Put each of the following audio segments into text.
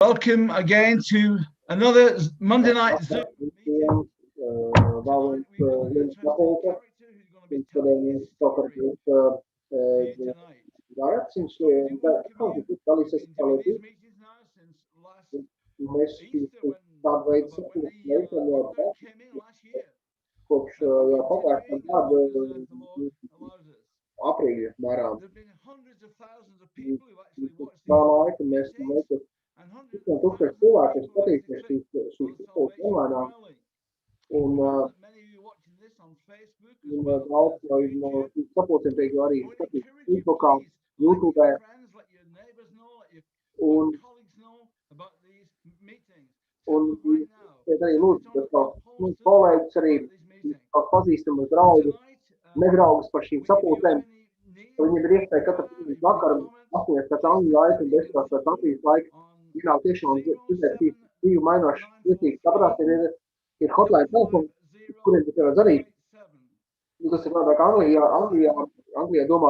Welcome again to another Monday night Zoom meeting. Tonight we've got an interesting character who's going to be telling his story here tonight. Somebody welcome you. We've been doing these meetings now since last Easter when about when the lockdown came in last year. We continue as long as the Lord allows us. There have been hundreds of thousands of people who actually watched these meetings, and hundreds of thousands of people actually clicked on salvation dwelling. I know that many of you are watching this on Facebook as well as YouTube. I would encourage you, please, let your friends, let your neighbors know, let your work colleagues know about these meetings. Tell them right now. Send it on posters about these meetings. Tonight, if you have any needs, if you have any comments, please text me in the Zoom on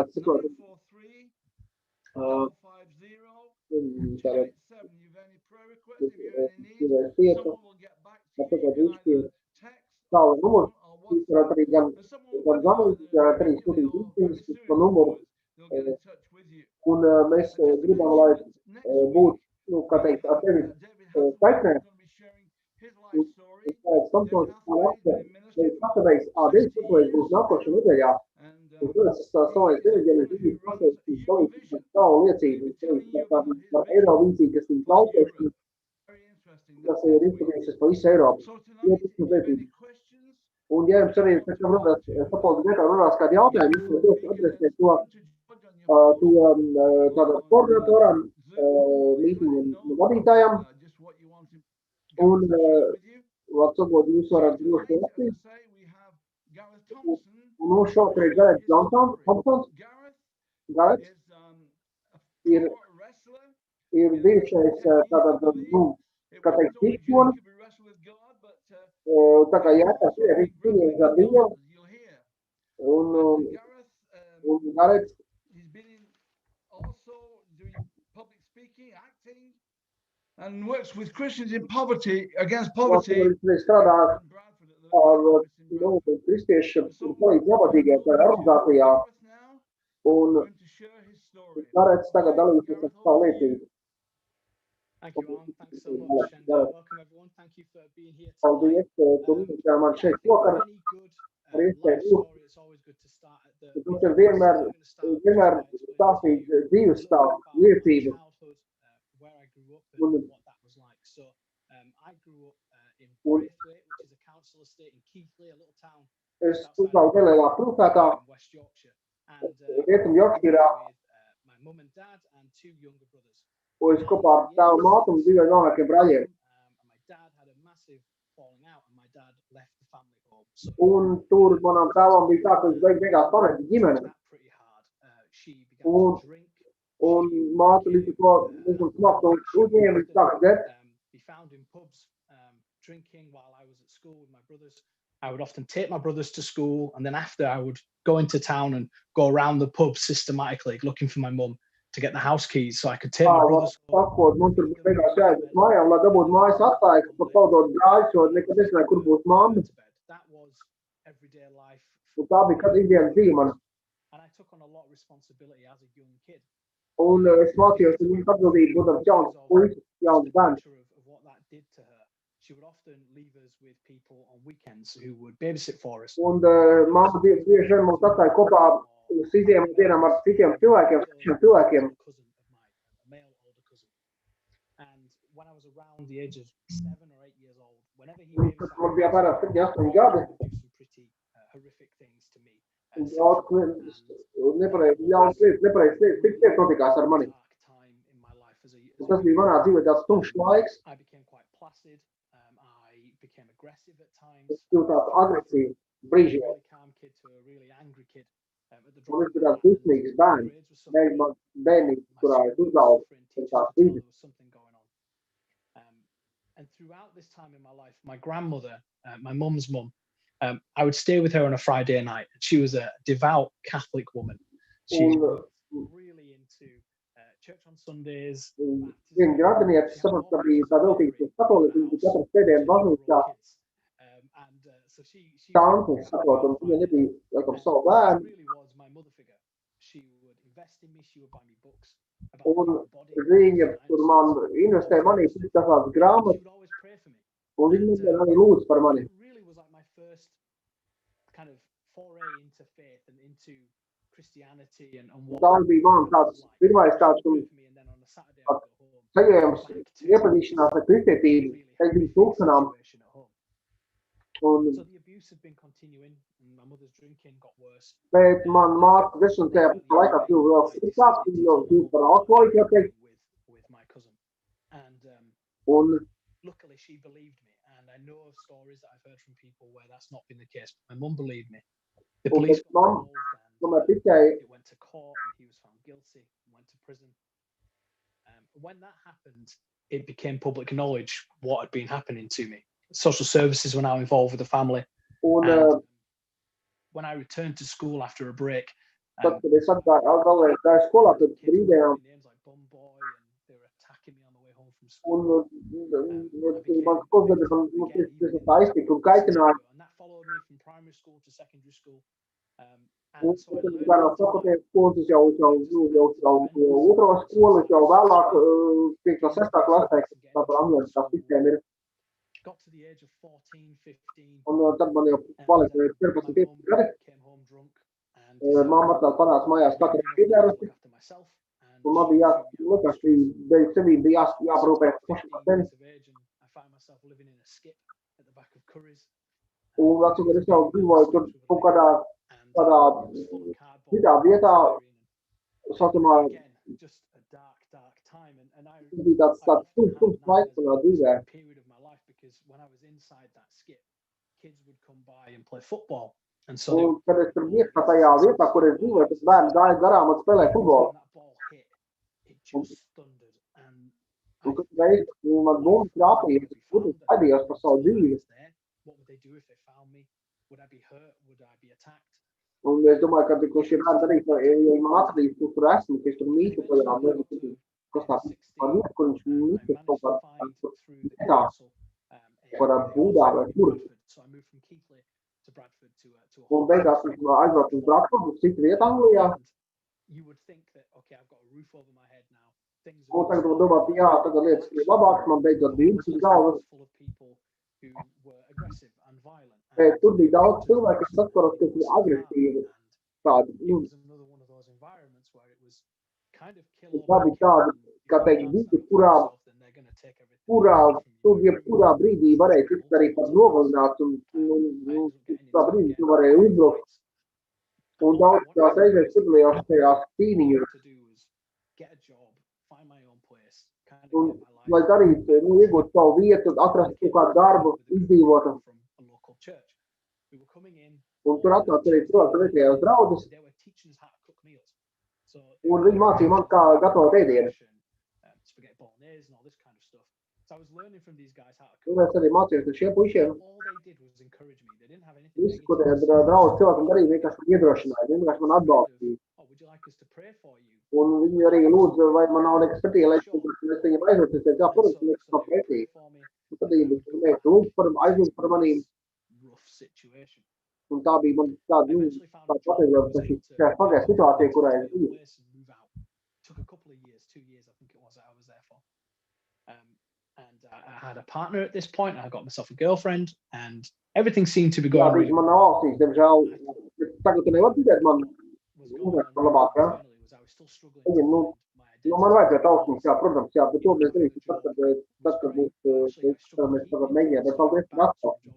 07949087. Zero four three double five zero 287. If you have any prayer requests, if you have any needs, someone will get back to you. You can either text or phone or WhatsApp, but someone will immediately or very soon afterwards, they'll get in touch with you. Just to mention that next week we have David Hathaway who's going to be sharing his life story. David Hathaway has been in ministry for 60 years now, and who runs Eurovision. He'll be telling you about his vision for Europe. Very interesting next week. So tonight, if you have any questions, if you want to ask you can respond to George on your phone on Zoom. Please let him know just what you want Gareth to share with you. So tonight, as I say, we have Gareth Thompson to share his story. Gareth is a pro wrestler. He believed it wasn't only good he could be wrestled with God, but he could also be grappling with demons, as you'll hear. And Gareth, he's been in also doing public speaking, acting, and works with Christians in poverty against poverty in Bradford at the Life Office in Bradford. And so I'm going to share with Gareth now. He's going to share his story. Okay, Gareth, over to you. Thank you, Ron. Thanks so much, and welcome everyone. Thank you for being here tonight. Yeah, I think with any good life story, it's always good to start at the beginning. So I'm going to start just by explaining to you a little bit about my childhood, where I grew up, and what that was like. So I grew up in Braithwaite, which is a council estate in Keighley, a little town just outside of Bradford in West Yorkshire. And I grew up with my mum and dad and two younger brothers. And at the age of 6, and my dad had a massive falling out, and my dad left the family home. So took that pretty hard. She began to drink. She became alcoholic. She would often be found in pubs drinking while I was at school with my brothers. I would often take my brothers to school, and then after I would go into town and go around the pub systematically looking for my mum to get the house keys so I could take my brothers home, give them to bed, to bed. That was everyday life for me growing up. And I took on a lot of responsibility as a young kid. It was quite difficult because of just the nature of what that did to her. She would often leave us with people on weekends who would babysit for us. My parents killed an older cousin of mine, a male older cousin. And when I was around the age of 7 or 8 years old, whenever he babysat for us, he would do some pretty horrific things to me sexually. And it was a really dark time in my life as a young kid. I became quite placid. I became aggressive at times. I went from a really calm kid to a really angry kid at the drop of a hat, and my grades were suffering. My schoolwork was suffering. Teachers could tell there was something going on. And throughout this time in my life, my grandmother, my mum's mum, I would stay with her on a Friday night. She was a devout Catholic woman. She was really into church on Sundays. Viņa radinieks saprot, ka bija tā veltīta katoliķi, viņa katru svētdienu baznīcā tanti saprot, un viņa nebija, laikam, savu bērnu. Un viņa tur man investēja manī dažādas grāmatas, un viņa vienmēr arī lūdz par mani. Tā bija man tāds pirmais tāds saņēmums iepazīšanās ar kristietību, pēc viņas lūkšanām. Bet man māte dzeršana tajā pašā laikā kļuva vēl sliktāk, viņa jau kļuva par alkoholiķu, jau teikt. Un luckily she believed me, and I know of stories that I've heard from people where that's not been the case, but my mum believed me. The police got involved and it went to court and he was found guilty and went to prison. When that happened, it became public knowledge what had been happening to me. Social services were now involved with the family. And when I returned to school after a break, tad, kad es atgāju skolā, tad brīdējām, names like Bum Boy, and they were attacking me on the way home from school. man skolbiedrs man tā iztika un kaitināja. And that followed me from primary school to secondary school. Un tad vēl sakoties skolas, jau otro skolu, jau vēlāk 5. un 6. klasē, tā par angļu tā sistēma ir. Got to the age of 14, 15. Un tad man jau palika 14 gadi. Mamma tā panāca mājās katru piedērusi. Un man bija likās, ka dēļ sevī bija jāparūpēs paši par sevi. Un atcīm, es jau dzīvoju tur kaut kādā citā vietā, saucamā, bija tāds tums laiks manā dzīvē. Un, kad es tur iekšā tajā vietā, kur es dzīvoju, tas bērni gāja garām un spēlēja futbolu. Un kad reiz man bumba trāpīja, es aidījos par savu dzīvi. Un es domāju, ka šie bērni darīs, ja man atradīs, kur esmu, ka es tur mītu tajā, kas tā par vietu, kur viņš mītu kaut kādā kādā būdā vai kur. Un beigās viņš aizbrauc uz Bradfordu, uz citu vietu Anglijā. Un tagad man domāt, jā, tagad lietas ir labākas, man beidzot bija uz galvas. Bet tur bija daudz cilvēku, kas saskaros, kas ir agresīvi. Tādi, tā bija tāda, kā teikt, vidi, kurā tu jebkurā brīdī varēja tikt arī pat nogalināt un tā brīdī tu varēja uzbrukt. Un daudz tās reizēs piedalījās tajās cīniņos. Un, lai darītu, iegūt savu vietu, atrast kaut kādu darbu, izdzīvot. Un tur atnāca arī cilvēki vietējās draudzes. Un viņi mācīja man, kā gatavot ēdienu. Un es arī mācījos ar šiem puišiem. Visi, ko tie draudzi cilvēkam darīja, vienkārši iedrošināja, vienkārši man atbalstīja. Un viņi arī lūdza, vai man nav nekas pretī, lai es viņam aizlūdzu, es teicu, jā, protams, nekas nav pretī. Un tad viņi aizlūdzu par manīm. Un tā bija man tāda pateicība, ka šī pagāja situācija, kurā es biju. I had a partner at this point, I got myself a girlfriend, and everything seemed to be going really well. Man nav valstīs, diemžēl, tagad tu nevar dzirdēt man labāk, ja? Man vajadzētu austiņas, jā, protams, jā, bet to mēs darīsim tad, kad būs, mēs tagad mēģināt, bet paldies par atsauksmi.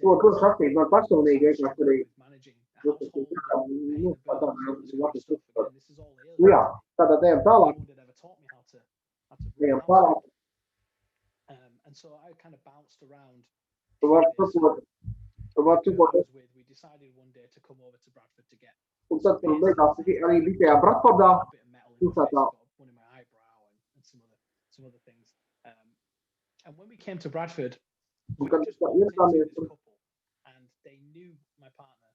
To sakīt, man personīgi vienkārši arī, jā, tātad ejam tālāk. And so I kind of bounced around. We decided one day to come over to Bradford to get un tad beigās arī bija tajā Bradfordā. One in my eyebrow and some other things. And when we came to Bradford, we were just this couple, and they knew my partner.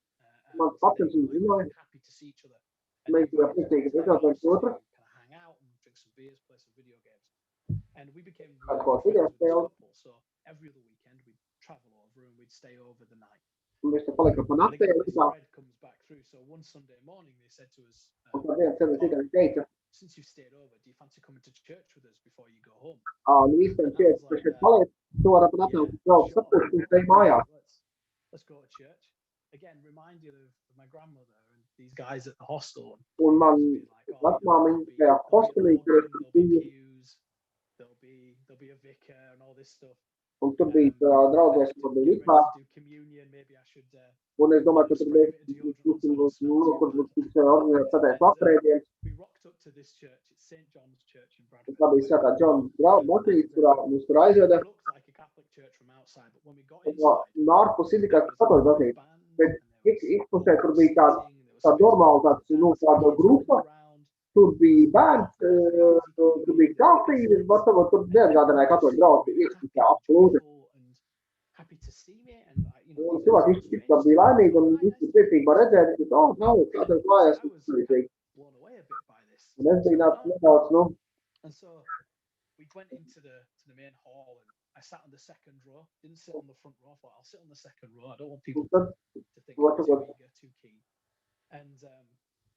And they were happy to see each other. And every Wednesday night, we used to kind of hang out and drink some beers, play some video games. And we became really good friends with this couple. So every other weekend, we'd travel over and we'd stay over the night. Mēs te palikām pa And naktī, again, this tā, thread comes back through. So one Sunday morning, they said to us, un tad viens cilvēks tikai teica, since you've stayed over, do you fancy coming to church with us before you go home? nu īstenībā šeit, ka šeit paliek, tu vari pat atnākt braukt sapulci un te mājās. Let's go to church. Again, reminded of my grandmother and these guys at the hostel. Un man vecmāmiņa tajā hostelī, kur es biju, There'll be a vicar and all this stuff. un tur bija draudzēs, kur bija Get vikā, ready to do communion. Maybe I should un es domāju, ka tur bija kur būs organizēt sadēs vakarēdienas. we rocked up to this church. It's St. John's Church in Un tā Bradford. bija svētā Džona baznīca, kurā mūs tur aizveda. It looked like a Catholic church from outside, but when we got Un inside, no ārpus izlikās katoļu baznīca. Bet ikpusē tur bija tāda normāla, tāda grupa. Tur bija bērns, tur bija kaltīnes, bet tur neatgādināja katoļu draugu. Iekšā absolūti. Happy to see me, and Un cilvēki izskatā bija laimīgi un visi priecīgi var redzēt, ka, nav kādreiz mājās. blown away a bit by this. Un es biju nedaudz, And so we went into the main hall, and I sat on the second row. Didn't sit on the front row. I thought I'll sit on the second row. I don't want people un tad, to think I'm too eager, too keen. And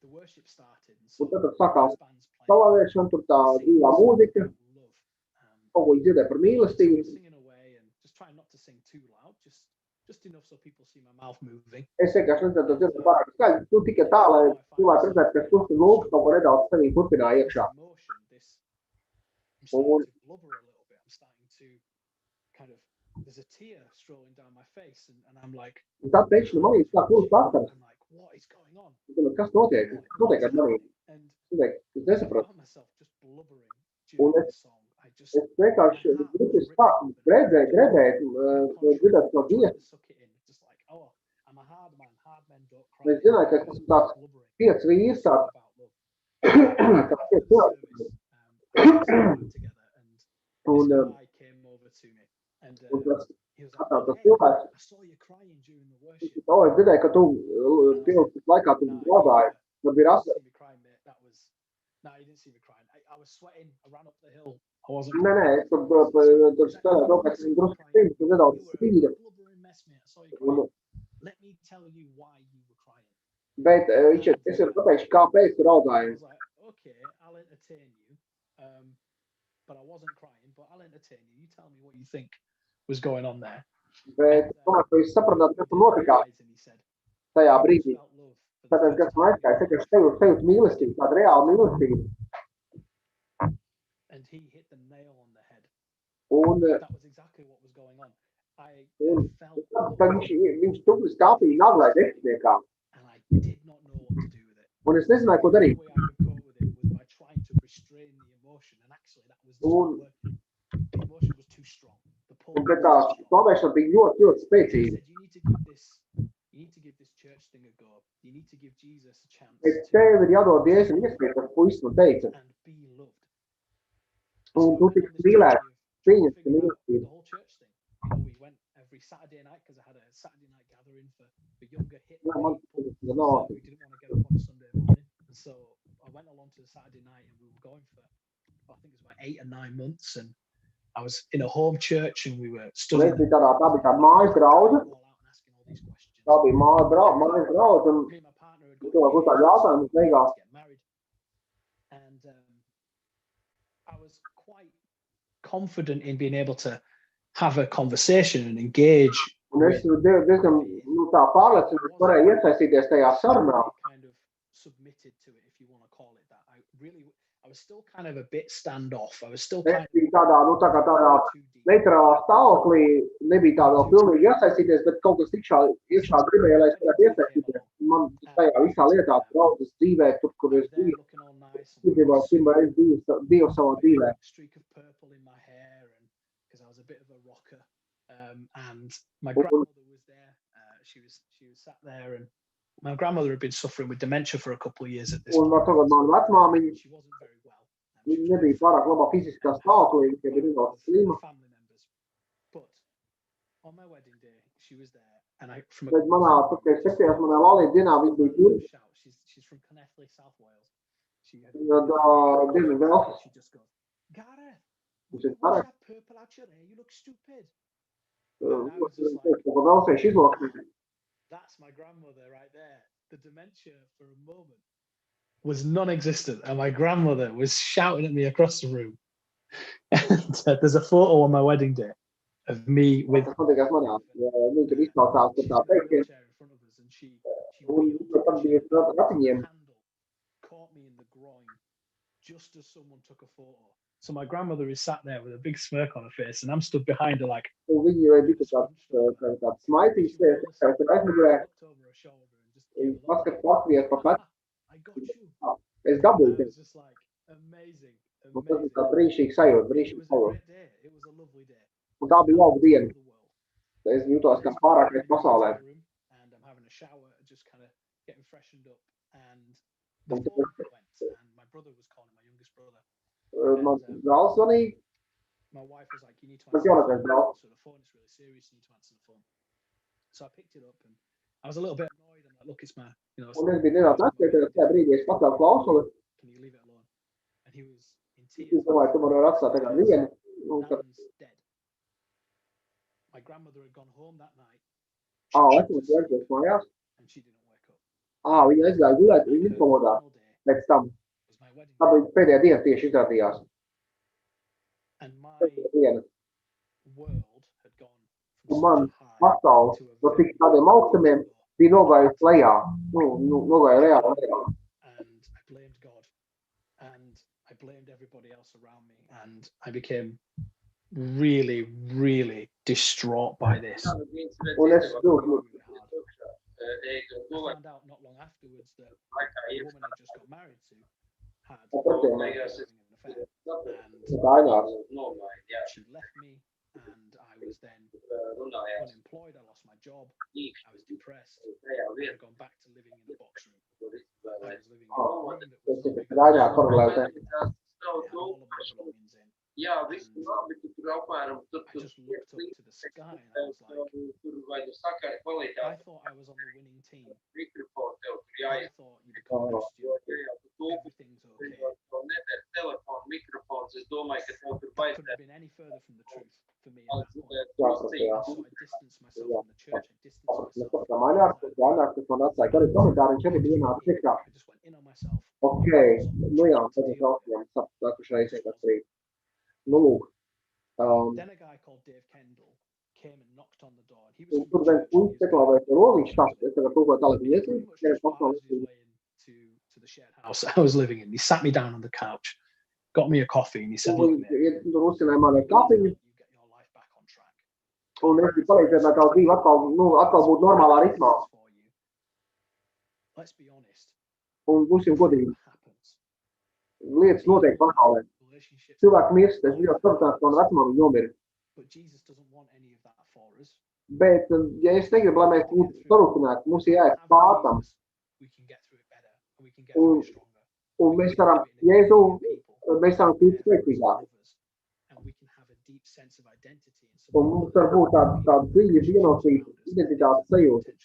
the worship started, and so un tad sākās these bands playing. slavēšana, tur tā dzīvā mūzika, Love. kaut ko dzirdēja par mīlestību. Singing away and just trying not to sing too loud, just enough so people see my mouth moving. Es vienkārši nezinu, tas dzirdēju pārāk skaļi. Tu tikai tā, lai cilvēki redzētu, ka tu lūk kaut ko nedaudz sevī turpināja iekšā. Emotion, I'm starting to blubber a little bit. I'm starting to kind of, there's a tear strolling down my face, and I'm like, Un tad pēkšņi man ir tā klūst asaras. I'm like, what is going on? Es domāju, kas notiek? Kas notiek ar mani? And Es nesapratu. I found myself just blubbering Un during the song. Es vienkārši sāku gredzēt, dzirdēt no dziesmas. Suck it in. Just like, oh, I'm a hard man. Hard men don't cry. Es zināju, ka tas ir tāds Blubbering. piec vīrs, tāds, About love. kā piec cilvēks. Together, and Un, this guy came over to me, and un tas, he was tas like, hey, cilvēks, I saw you crying during the worship. es dzirdēju, ka tu pilstas laikā tu gādāji. Tad bija You asaras. didn't see me crying, mate. No, you didn't see me crying. I was sweating. I ran up the hill. I wasn't. Nē, es tur spēlēju to, ka es viņu drusku spīdu, tu nedaudz spīda. You were a blubbering mess, mate. I saw you crying. Un, Let me tell you why you were crying. bet es jau pateikšu, kāpēc tu I raudāji. was like, okay, I'll entertain you. But I wasn't crying, but I'll entertain you. You tell me what you think was going on there. Bet es domāju, ka jūs sapratāt, kas tur notikās And he said, tajā brīdī. felt love for the Tātad, first kas man aizskāja, es vienkārši sajūtu mīlestību, tādu reālu mīlestību. And he hit the nail on the head. Un That was exactly what was going on. I felt tad viņš tupli skāpīja naglai desmitniekā. and I did not know what to do with it. Un es nezināju, ko The darīt. way I could cope with it was by trying to restrain the emotion, and actually that was just Un- not working. The emotion was too strong. The pull Un was pret tā too strong. slavēšana bija ļoti, ļoti I spēcīga. said, you need to give this church thing a go. You need to give Jesus a chance Es tev ir jādod Dievs un iespēja, tas puisis man teica. and be loved. Un So tu I went tiks on this mīlēts, journey of trying to pieņemts figure out mīlestību. the whole church thing. We went every Saturday night because I had a Saturday night gathering for younger hip Jā, man people. tas ir no. We didn't want to get up on a Sunday morning. And so I went along to the Saturday night and we were going for, I think it was about 8 or 9 months. And I was in a home church and we were Un es studying. biju tā bija tāda mājas draudze. All out and asking all these questions. Tā bija mājas draudze. Un Me and my partner had cilvēku uzstāja jautājumus beigās. to get married. And I was quite confident in being able to have a conversation and engage. Un es diezgan tā pārliecināts, ka varēju iesaistīties tajā sarunā. Kind of submitted to it, if you want to call it that. I was still kind of a bit standoff. I was still Es kind biju tādā, tā kā tādā of too deep. neitrālā stāvoklī, nebija tādā vēl pilnīgi iesaistīties, bet kaut kas iekšā gribēja, lai es varētu iesaistīties. Man tajā visā lietā draudzes dzīvē, tur, kur I es was there biju, looking all nice. piedzīvoju pirmo reizi Dievu savā dzīvē. Streak of purple in my hair, and because I was a bit of a rocker. And my grandmother was there. She was sat there, and my grandmother had been suffering with dementia for a couple of years at this Un point. tagad man vecmāmiņa, She wasn't very well. viņa nebija pārāk labā fiziskā stāvoklī, viņa bija nedaudz slima. Family members. But on my wedding day, she was there, and I from Bet manā, kad es 7. manā laulības dienā, viņa bija tur. she's She's from Connethley, South Wales. She just goes, Gareth, what's that purple out your hair? You look stupid. And I was just like, that's my grandmother right there. The dementia for a moment was non-existent, and my grandmother was shouting at me across the room. And there's a photo on my wedding day of me with she's got a wheelchair in front of us, and she handle caught me in the groin just as someone took a photo. So my grandmother is sat there with a big smirk on her face, and I'm stood behind her like. I looked over her shoulder and just gave a look. I got you. I was just like, amazing. It was a great day. It was a lovely day. Un tā bija jauka diena. The world. Es jūtos kā pārākais pasaulē. And I'm having a shower, just kind of getting freshened up. And the phone went, and my brother was calling, my youngest brother. Man brālis zvanīja. My wife was like, you need to answer the phone. So the phone is really serious, you need to answer the phone. So I picked it up, and I was a little bit annoyed. I'm like, look, it's my, Un es biju nedaudz atskaitījies, tajā brīdī es pacēlu klausuli. Can you leave it alone? And he was in tears. Es domāju, tu man vari atstāt tagad vienu. Dan's dead. My grandmother had gone home that night. Vecums aizgājis mājās. And she didn't wake up. Viņa aizgāja gulēt, viņa izpamodā pēc tam. Tā bija pēdējā diena tieši izrādījās. And my diena. world had gone Un man pasaule no tik tādiem augstumiem bija nogājusi lejā. Nogāja reāli lejā. And I blamed God. And I blamed everybody else around me. And I became really, really distraught by this. Un es ļoti I found out not long afterwards that the woman I just got married to had having an affair. And she left me, and I was then unemployed. I lost my job. I was depressed. I'd gone back to living in the box room. I was living in a room that was not big enough. It had all of my belongings in. Jā, viss labi, tu tur apmēram tur I just looked up to the sky and I was like, tur vai tu sakari kvalitāti. I thought I was on the winning team. Mikrofonu tev tur I thought you become a Christian. Everything's okay. Nedara telefonu, mikrofons. Es domāju, ka tev tur That couldn't have been any further from the truth for me at that point. So I distanced myself from the church. I distanced myself. I just went in on myself. Ok, nu jā, tad es jautājums sapratuši reizē kāds rīt. Nu lūk. Then a guy called Dave Kendall came and knocked on the door. He was Tur viens puisis teklāvēja par roviņu stāstu. Es tagad kaut ko tālāk iesīju. To the shared house I was living in. He sat me down on the couch, got me a coffee, and he said, look, mate, Tur uzsināja man ar kapiņu. you get your life back on track. Un es biju palīdzēt, lai tavu dzīvi atkal būtu normālā ritmā. Let's be honest. Un būsim godīgi. Happens. Lietas notiek pasaulē. Cilvēki mirst, es biju sapratās, ka man vecumā viņi nomira. But Jesus doesn't want any of that for us. Bet, ja es negribu, lai mēs būtu sarūpināti, mums ir jāiet pārtam. We can get through it better, and we can get through it stronger. Un mēs varam, Jēzu, mēs varam kļūt spēcīgāk. And we can have a deep sense of identity. Un mums var būt tāda dziļa vienotība, identitātes sajūta.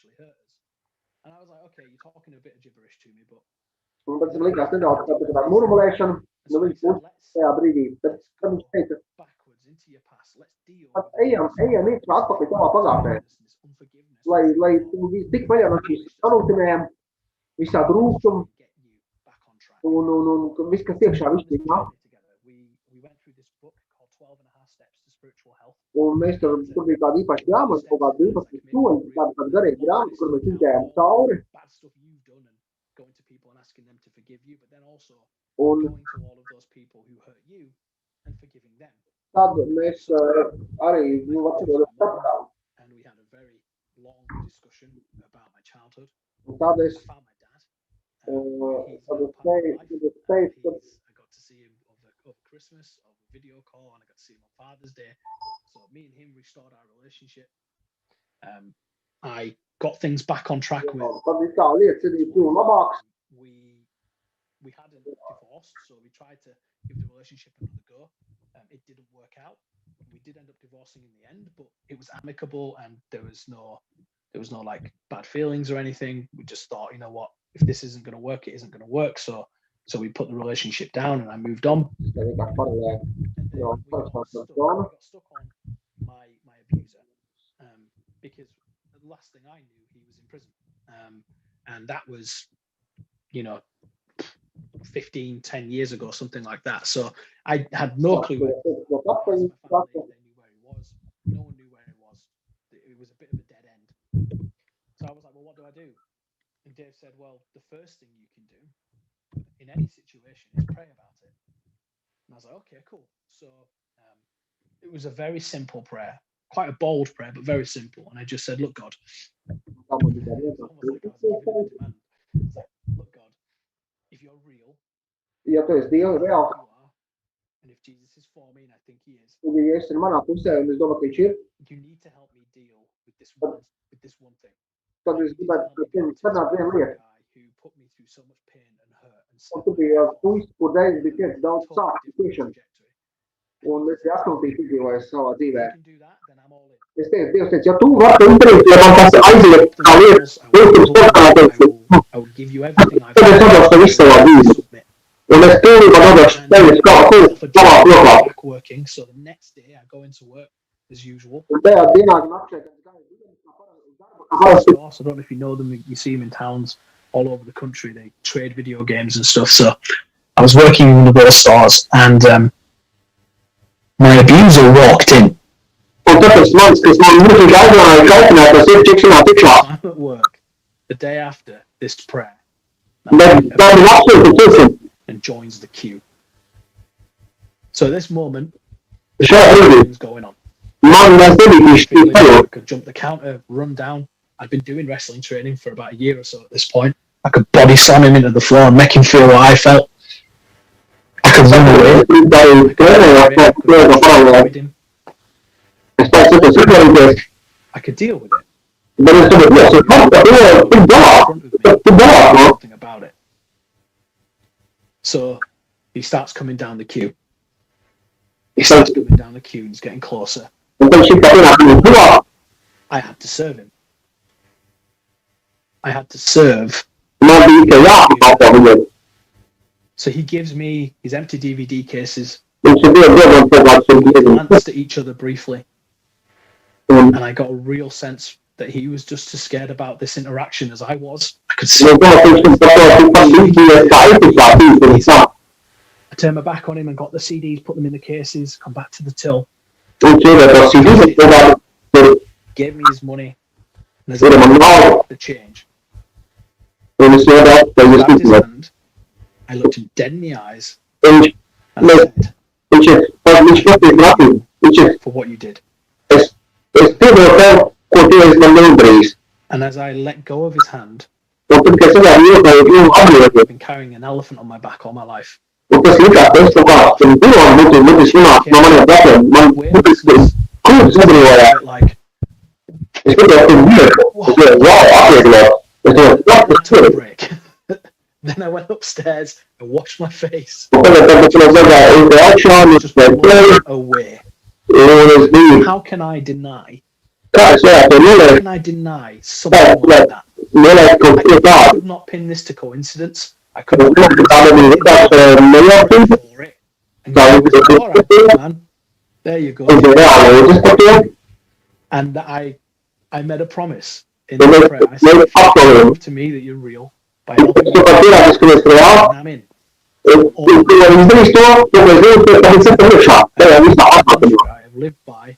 And I was like, okay, you're talking a bit of gibberish to me, but... Un pēc tam likās nedaudz tā murmulēšana. Nu, viņš puses tajā brīdī, bet kad viņš teica, ejam iekšā atpakaļ tavā pagātnē, lai tik vaļā no šīs sarūtinējām, visādi rūkšumu, un viss, kas iekšā, viss tiek nāk. Un mēs tur bija kāda īpaša grāmata, kaut kāda 12 soļi, kāda garīga grāmata, kur mēs izgājām cauri. Un tad mēs arī sapratām. Un tad es teicu, Christmas, over video call, and I got to see him on Father's Day. So me and him restored our relationship. I got things back on track with. We hadn't divorced, so we tried to give the relationship another go. It didn't work out. We did end up divorcing in the end, but it was amicable and there was no like bad feelings or anything. We just thought, you know what, if this isn't going to work, it isn't going to work. So we put the relationship down, and I moved on. And then we got stuck on my abuser, because the last thing I knew, he was in prison, and that was, 10 years ago, something like that. So I had no clue. They knew where he was. No one knew where he was. It was a bit of a dead end. So I was like, well, what do I do? And Dave said, well, the first thing you can do in any situation is pray about it. And I was like, okay, cool. So it was a very simple prayer, quite a bold prayer, but very simple. And I just said, look, God. Almost like I was giving a demand. It's like, look, God, if you're real, Ja tu esi Dievs reāls, and if Jesus is for me, and I think he is, un ja esi manā pusē, un es domāju, ka viņš ir, you need to help me deal with this one thing. tad es gribētu, ka tev sanāk viena lieta. Who put me through so much pain and hurt and Un tu biji puisis, kur reiz bija pieci daudz sāpju ciešanu, un es atklātīju piedzīvoju savā dzīvē. Es teicu, Dievs teica, ja tu vari izdarīt, ja man tas aiziet kā lietas, I will give you everything I've tad es atdošu tev visu savā dzīvē. Un es pilnībā nodošu tevis kā tavā rokā. Working, so the next day I go into work as usual. Un tajā dienā, kad naktī, kad es gāju I don't know if you know them, you see them in towns all over the country. They trade video games and stuff. So I was working in one of those stores, and my abuser walked in. I'm at work the day after this prayer and joins the queue. So at this moment, things going on. I could jump the counter, run down. I'd been doing wrestling training for about a year or so at this point. I could body slam him into the floor and make him feel what I felt. I could run away. I could deal with it. Nothing about it. So he starts coming down the queue. And he's getting closer. I had to serve him. I had to serve. So he gives me his empty DVD cases. We glanced at each other briefly. And I got a real sense that he was just as scared about this interaction as I was. I could see. I turned my back on him and got the CDs, put them in the cases, come back to the till. Gave me his money. And the change. I grabbed his hand. I looked him dead in the eyes. And I said, for what you did. And as I let go of his hand, I've been carrying an elephant on my back all my life. Like, break. Then I went upstairs and washed my face. Just away. How can I deny? How can I deny something like that? I could not pin this to coincidence. I could not pin this for it. And all right, man. There you go. And I made a promise in the prayer. I said, prove to me that you're real by helping me. And I'm in. I have lived by.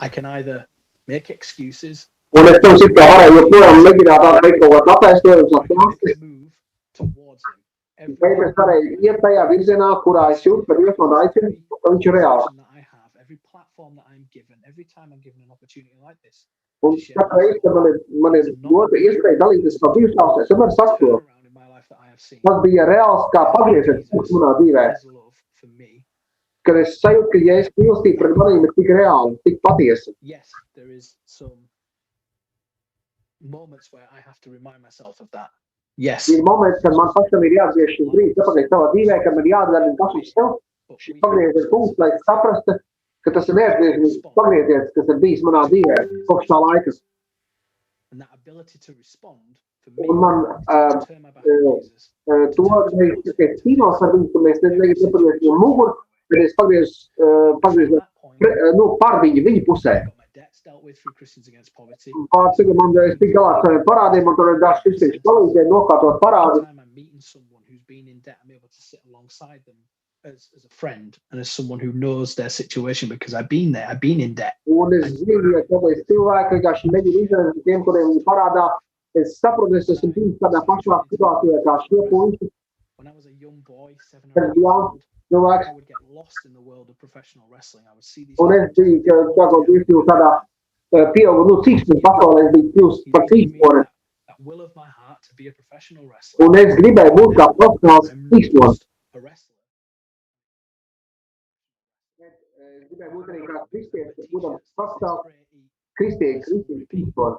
I can either make excuses or move towards him. Every platform that I'm given, every time I'm given an opportunity like this, around in my life that I have seen. For me. Yes, there is some moments where I have to remind myself of that. Yes. And that ability to respond Un man to mēs cīnos ar viņu, ka mēs nepagriež viņu muguru, bet es pagriezu pār viņu pusē. Cik man es tik galā ar saviem parādiem, un tur ir daži kristieši palīdzēja nokārtot parādi. As a friend and as someone who knows their situation because I've been there, I've been in debt. Un es zinu, ja kādreiz cilvēki vienkārši mēģina izdarīt tiem, kuriem viņi parādā, es saprotu, es esmu bijis tādā pašā situācijā kā šie puiši. When I was a young boy, 7 or 8 years old, I would get lost in the world of professional wrestling. I would see these. Un es biju tādā pieaugu, cīkstņu pasaulē, es biju kļūst par cīkstņu. That will of my heart to be a professional wrestler. Un es gribēju būt kā profesionāls cīkstņos. Es gribēju būt arī kā kristietis, būdams pastāv kristietis cīkstņos.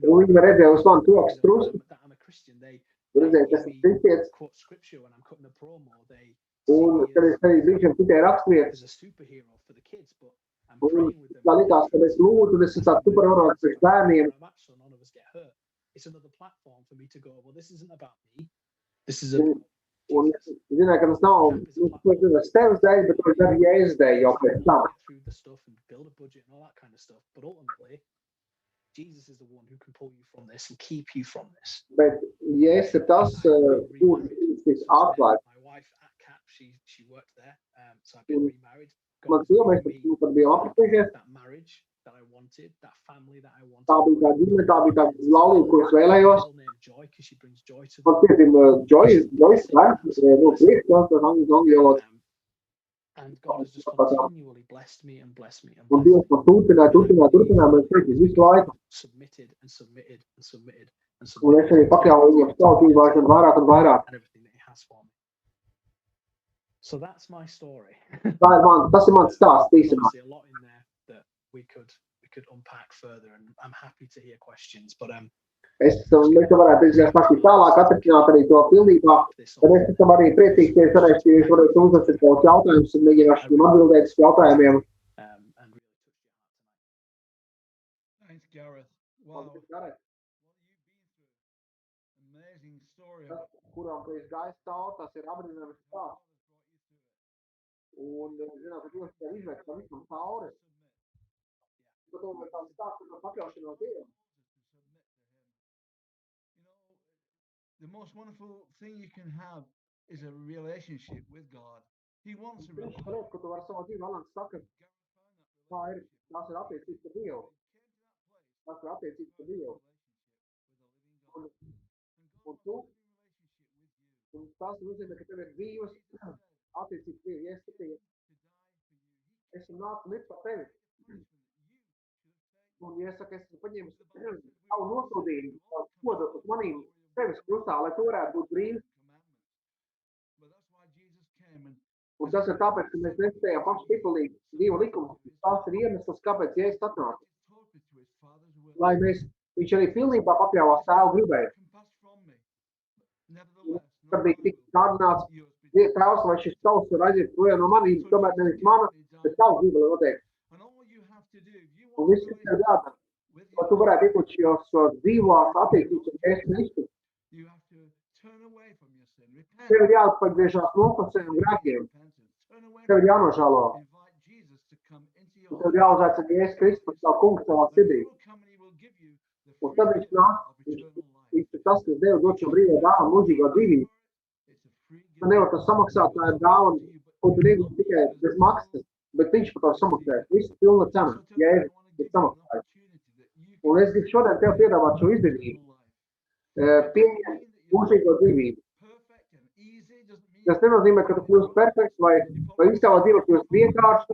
Un viņi var redzēt uz mani rokas krustu. Redzēt, kas ir kristietis. Un kad es arī brīžiem citēju raksturvietas. Un tā likās, kad es lūdzu, un es esmu tāds superherois priekš bērniem. Un zināju, ka tas nav tevis dēļ, bet tas ir Jēzus dēļ jau pēc tam. Jesus is the one who can pull you from this and keep you from this. Bet Jēzus ir tas, kurš atklāja. My wife at CAP, she worked there, so I've been remarried. Man sieva, mēs tad bijām apprecējušies. That marriage that I wanted, that family that I wanted. Tā bija tā ģimene, tā bija tā laulība, ko es vēlējos. Joy, because she brings joy to man pietim Joyce, prieks, angļu. And God has just continually blessed me and blessed me. Un Dievs man turpināja, man teicis visu laiku. Submitted and submitted and submitted and Un submitted. es arī pakļauju viņam tautību aizvien vairāk un vairāk. And everything that he has for me. So that's my story. Tas ir mans stāsts īstenībā. Obviously a lot in there that we could unpack further, and I'm happy to hear questions, but mēs varētu izskatīt tālāk, atrisināt arī to pilnībā, tad es esmu arī priecīgs, ka es varēšu uzdot kaut jautājumus un mēģināšu atbildēt uz jautājumiem. Thanks, Gareth. Wow. What you've been through. Amazing story. Kuram tu esi gājis cauri, tas ir apbrīnojams stāsts. Un, zināt, ka Dievs tev izved tam visam cauri. Bet to mēs tam stāstam par pakļaušanos Dievam. The most wonderful thing you can have is a relationship with God. He wants a relationship. Ko tu vari savā dzīvē Alans saka, tā ir, tās ir attiecības ar Dievu. Tas ir attiecības ar Dievu. Un tu, un tas nozīmē, ka tev ir dzīves attiecības Dievu. Ja es skatīju, esmu nācis mirt par tevi. Un, ja es saku, esmu paņēmis savu nosodījumu, savu kodu uz manīm, tevis krustā, lai tu varētu būt brīvs. Un tas ir tāpēc, ka mēs nespējām paši piepildīt Dieva likumus. Tas ir iemesls, kāpēc Jēzus atnāca. Lai viņš arī pilnībā pakļāvās tēvu gribēju. Kad bija tik kārdināts, tēvs, lai šis tavs var aiziet projām no manīm, tomēr nevis mana, bet tavs griba noteikti. Un viss, kas tev jādara, lai tu varētu iekūt šos dzīvās attiecības un Jēzus Kristu. Tev ir jāatpagriežās no saviem grēkiem. Tev ir jānožēlo. Tev ir jāuzaicina Jēzus Kristus par savu kungu savā sirdī. Un tad viņš nāk, viņš ir tas, kas Dievu dod šo brīvo dāvanu, mūžīgo dzīvību. Tu nevar to samaksāt, tā ir dāvana, ko tu negūsi tikai bez maksas, bet viņš par to samaksāja. Viss ir pilna cena, Jēzus ir samaksājis. Un es gribu šodien tev piedāvāt šo izdevību. Pieņem mūžīgo dzīvību. Tas nenozīmē, ka tu kļūsi perfekts vai viss tavā dzīvē kļūst vienkārši.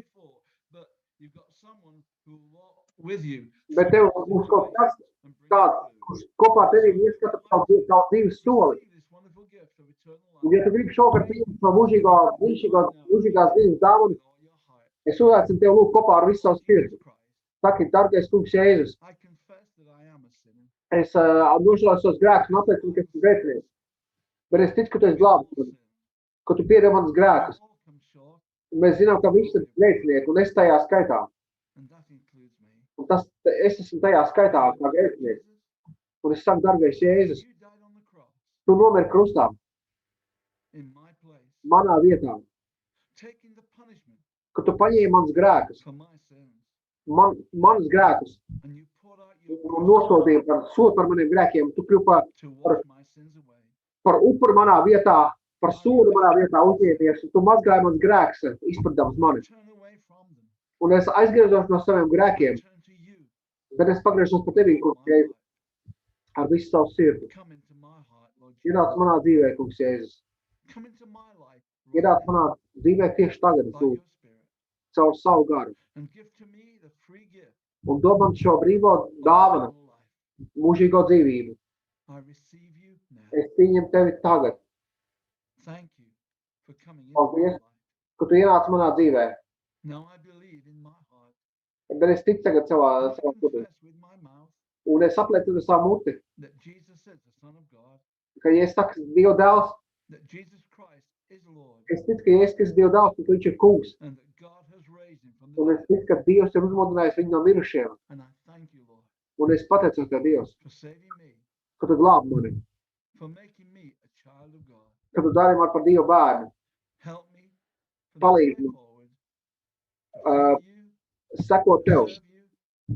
Bet tev būs kaut kāds, kurš kopā ar tevi ieskata tavu dzīves soli. Un ja tu gribi šovakar pieņemt šo mūžīgās dzīves dāvanu, es uzaicinu tev lūgt kopā ar visu savu sirdi. Saki, dargais kungs Jēzus, es nožēloju savus grēkus un apliecinu, ka esmu grēkinieks. Bet es ticu, ka tu esi glābis mani, ka tu piedod manas grēkus. Un mēs zinām, ka visi ir grēkinieki, un es tajā skaitā. Un es esmu tajā skaitā kā grēkinieks. Un es saku, dargais Jēzus, You died on the cross tu nomiri krustā, in my place, manā vietā, taking the punishment ka tu paņēmi mans grēkus, for my sins, manus grēkus, and you poured out your un blood nosodīji par sodu par maniem grēkiem. Tu kļuvi to wash my sins away. par upuru manā vietā, par sodu manā vietā uzņēmies, un tu mazgāji mans grēks, izpratdams mani. Turn away from them. Un es aizgriezos no saviem grēkiem, Turn to you. bet es pagriežos pa tevi, kungs, Jēzus, ar visu savu sirdi. Come into my heart, Lord Jesus. Ienāc manā dzīvē, kungs, Jēzus. Come into my life Ienāc manā dzīvē tieši tagad, by tu, your spirit, caur savu garu. and give to me the free gift Un dod man šo brīvo dāvanu, of life. mūžīgo dzīvību. I receive you now. Es pieņemu tevi tagad, Thank you for coming into Paldies. my life. ka tu ienāc manā dzīvē. Now I believe in my heart. Bet es ticu tagad savā I sirdī. confess with my mouth Un es apliecinu ar savu muti, that Jesus is the Son of God, ka, ja es saku Dieva dēls, that Jesus Christ is Lord, es ticu, ka Jēzus Kristus Dieva dēls, ka viņš ir kungs. and that God has raised him from the Un es dead. ticu, ka Dievs ir uzmodinājis viņu no mirušiem. And I thank you, Lord, Un es pateicos tev, Dievs, for saving me, ka tu glābi mani, for making me a child of God. ka tu dari mani par Dieva bērnu. Help me from Palīdzi this day man. forward Uh, to fear you, Sekot to tev, serve you,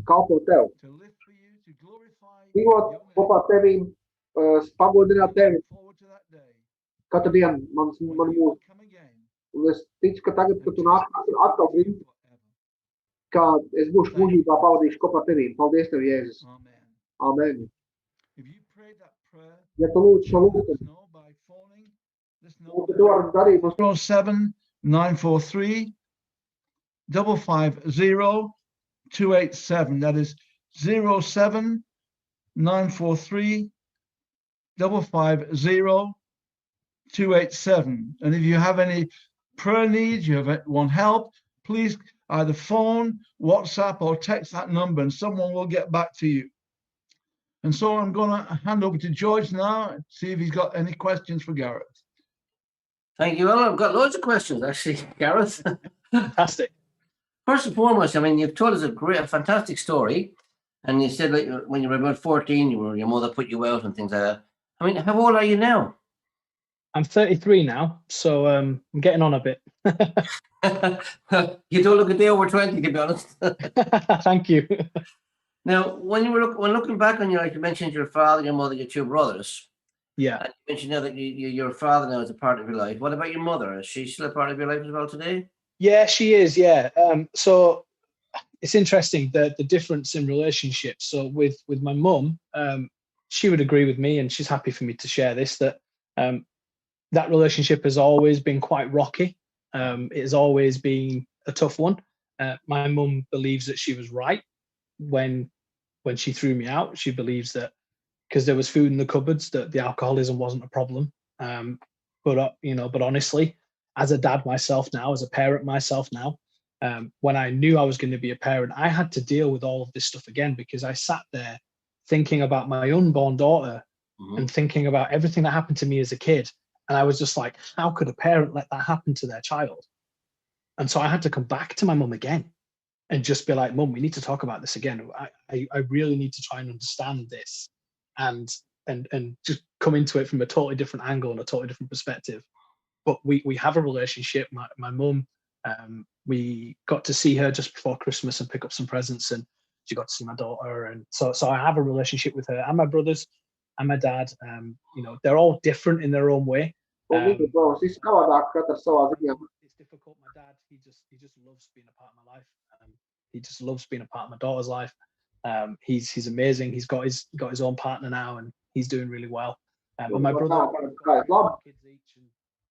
kalpot tev, to live for you, to glorify dzīvot your kopā name. ar tevi, pagodināt I tevi look forward to that day katru dienu, man when you mūsu. will come again Un es ticu, ka tagad, and kad tu take nāk me atkal with you brīdī, forever. ka es būšu mūžībā pavadīšu kopā ar tevi. Paldies tev, Jēzus. Amen. Amen. If you prayed that prayer, Ja tu lūdzu šo let lūgumu, us know by phoning this tad number tu vari darīt mums 07 943 550 287. That is 07 943 550 287. And if you have any prayer needs, you want help, please either phone, WhatsApp, or text that number, and someone will get back to you. And so I'm going to hand over to George now and see if he's got any questions for Gareth. Thank you. Well, I've got loads of questions, actually, Gareth. Fantastic. First and foremost, I mean, you've told us a fantastic story. And you said like when you were about 14, your mother put you out and things like that. I mean, how old are you now? I'm 33 now, so I'm getting on a bit. You don't look a day over 20, to be honest. Thank you. Now, when looking back on you, like you mentioned your father, your mother, your two brothers. Yeah. And you mentioned now that your father now is a part of your life. What about your mother? Is she still a part of your life as well today? Yeah, she is. Yeah. So it's interesting the difference in relationships. So with my mum, she would agree with me, and she's happy for me to share this, that that relationship has always been quite rocky. It has always been a tough one. My mum believes that she was right when she threw me out. She believes that because there was food in the cupboards, that the alcoholism wasn't a problem. But honestly, as a dad myself now, as a parent myself now, when I knew I was going to be a parent, I had to deal with all of this stuff again, because I sat there thinking about my unborn daughter and thinking about everything that happened to me as a kid. And I was just like, how could a parent let that happen to their child? And so I had to come back to my mum again and just be like, Mum, we need to talk about this again. I really need to try and understand this and just come into it from a totally different angle and a totally different perspective. But we have a relationship. My mum, we got to see her just before Christmas and pick up some presents, and she got to see my daughter. And so I have a relationship with her and my brothers and my dad. They're all different in their own way. It's difficult. My dad, he just loves being a part of my life. He just loves being a part of my daughter's life. He's amazing. He's got his own partner now, and he's doing really well. And my brother, kids each, and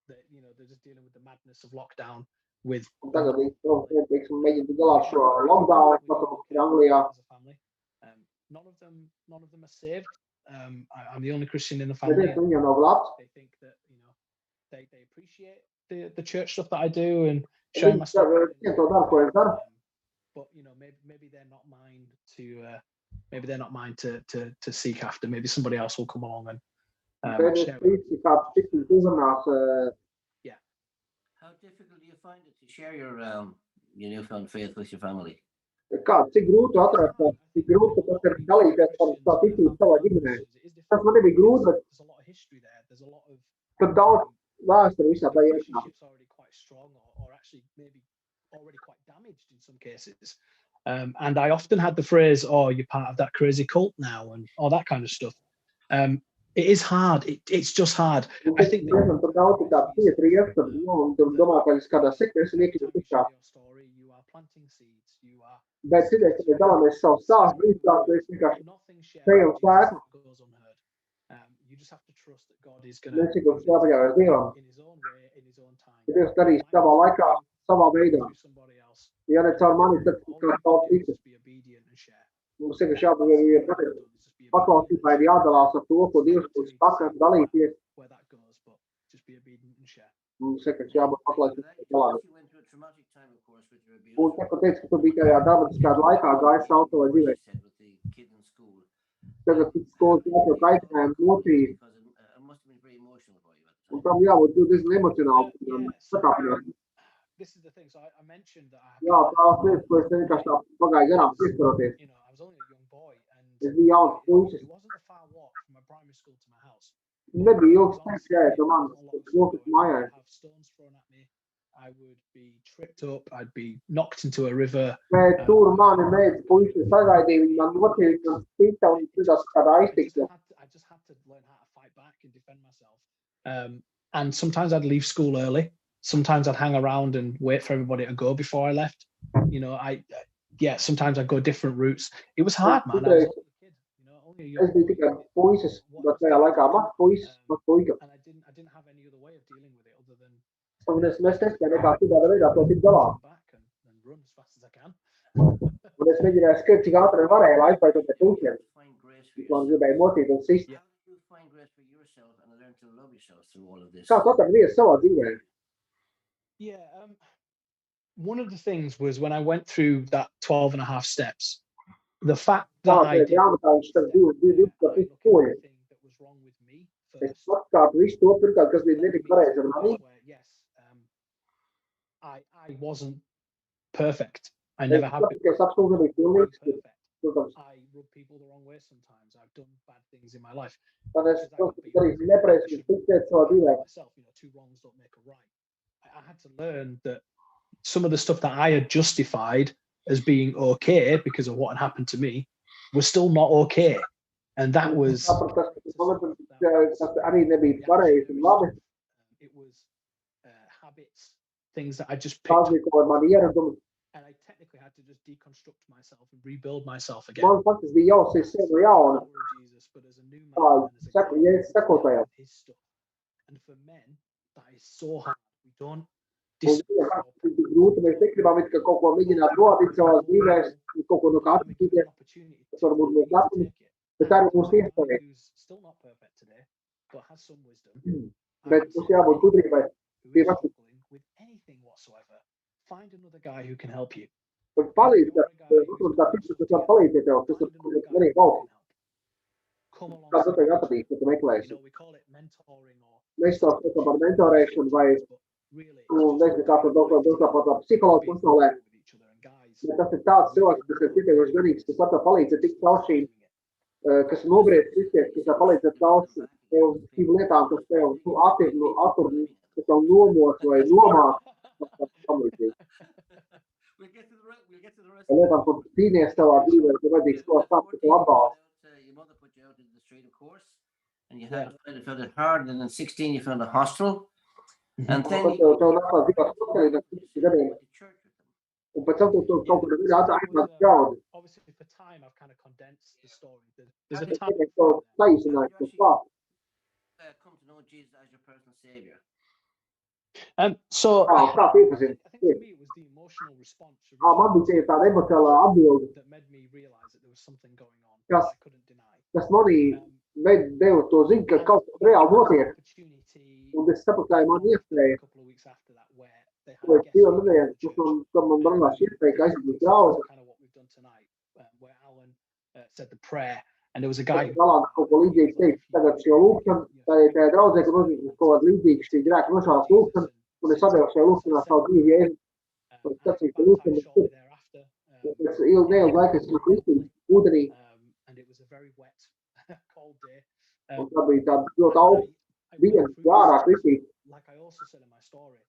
they're just dealing with the madness of lockdown. With as a family, none of them are saved. I'm the only Christian in the family. They think that they appreciate the church stuff that I do and sharing my stuff. But maybe they're not mine to seek after. Maybe somebody else will come along and share. Yeah. How difficult do you find it to share your newfound faith with your family? Kā, cik grūti atrast, cik grūti tas ir dalīties par tā ticību savā ģimenē. Tas man nebija grūti, bet tad daudz vēsturi visā tā iekšā. And I often had the phrase, "Oh, you're part of that crazy cult now," and all that kind of stuff. It is hard. It's just hard. I think that tur daudz ir tādu pietrieks, tad, un tur domā, ka es kādā sektā esmu iekļūt visā. Bet citreiz, kad mēs dalāmies savu stāstu, brīdstā, tu esi vienkārši seju un slēpu. Mēs vienkārši jāpaļaujas Dievam. Ja Dievs darīs savā laikā, savā veidā. Ja ne caur mani, tad kā kaut citas. Mums vienkārši jābūt paklausībai, ir jādalās ar to, ko Dievs mums saka, dalīties. Mums vienkārši jābūt paklausībai dalāmies. Un te, ko teicu, ka tu biji tajā dramatiskā laikā gājis savu savā dzīvē. Tagad cik skolas jāpjau kaitinājumu notrīvi. Un tam jābūt diezgan emocionāli sakāpināt. Jā, tās lietas, ko es vienkārši tā pagāju garām pieskaroties. Es biju jauns puisis. Nebija ilgs teiks, jāiet no manis lokas mājai. I would be tripped up, I'd be knocked into a river. Bet tur mani mēdz puiši sagaidīja, viņi man notīja, man spīta un tas kādā aiztikta. I just had to learn how to fight back and defend myself. And sometimes I'd leave school early. Sometimes I'd hang around and wait for everybody to go before I left. You know, sometimes I'd go different routes. It was hard, man. I was a kid, Es biju tikai puisis, bet tajā laikā maz puisis, maz puika. And I didn't have any other way of dealing with it other than Un es nespēju nekā citādā veidā to tik galā. Un es mēģināju skriet, cik ātri varēju, lai aizpaitot pēc puišiem. Man gribēja motīt un sist. Kā tu atram viesu savā dzīvē? Yeah, one of the things was when I went through that 12 and a half steps, the fact that I did everything that was wrong with me Es atkārtu visu to pirmkārt, kas bija netika pareizi ar mani. I wasn't perfect. I never have been perfect. I rub people the wrong way sometimes. I've done bad things in my life. Tad es darīju nepareizi, kas fiksēt savā dzīvē. Two wrongs don't make a right. I had to learn that some of the stuff that I had justified as being okay because of what had happened to me was still not okay. And that was arī nebija pareizi un labi. It was habits, things that I just picked up. And I technically had to just deconstruct myself and rebuild myself again. Man faktiski bija jāuzsīs sev no jauna. Jesus, but as a new man, his stuff. And for men, that is so hard. We don't grūti, mēs negribam it kā kaut ko mēģināt rodīt savās dzīvēs, kaut ko no kā attīstīt, tas varbūt mūs lepni, bet arī mūs iespēja. Bet mums jābūt gudrībai. Find another guy who can help you. Un palīdz, tā tiks, kas var palīdzēt tev, tas ir arī kaut. Kā tu tevi atradīs, ka tu meklēsi? Mēs to saucam par mentorēšanu vai nezinu, kā to domā par tā psihologu pasaulē. Bet tas ir tāds cilvēks, kas ir pietiekami ganīgs, kas var tev palīdzēt tik caur šīm, kas nobried kristiet, kas var palīdzēt caur tev šīm lietām, kas tev attur, kas tev nomos vai nomāk. Lietām, kur cīnies savā dzīvē, ka vajadzīgs to stāst, ka tev atbalsta. And you found it hard, and then 16 you found a hostel. And then obviously for time I've kind of condensed the story. There's a time come to know Jesus as your personal savior. So I think for me it was the emotional response that made me realize that there was something going on that I couldn't deny. Devu to ziņu, ka kaut kas reāli notiek. Un es sapratu, ka man iespēja, ko es Dievu nedēļu, ka man brālās iespēja, ka aizbūt ļaudz. Galā kaut ko līdzīgs teikt, tagad šo lūkšanu, tajā draudzē, ka nozīmes kaut kāda līdzīga šī grēka nošālas lūkšana, un es atdevu šajā lūkšanā savu dzīvi Jēzu. Un tas ir lūkšana, pēc neilga laika es kristīju ūdenī, and it was a very wet, cold day. un tā bija tāda ļoti augsta I diena, went through ārā this, kristīt. like I also said in my story,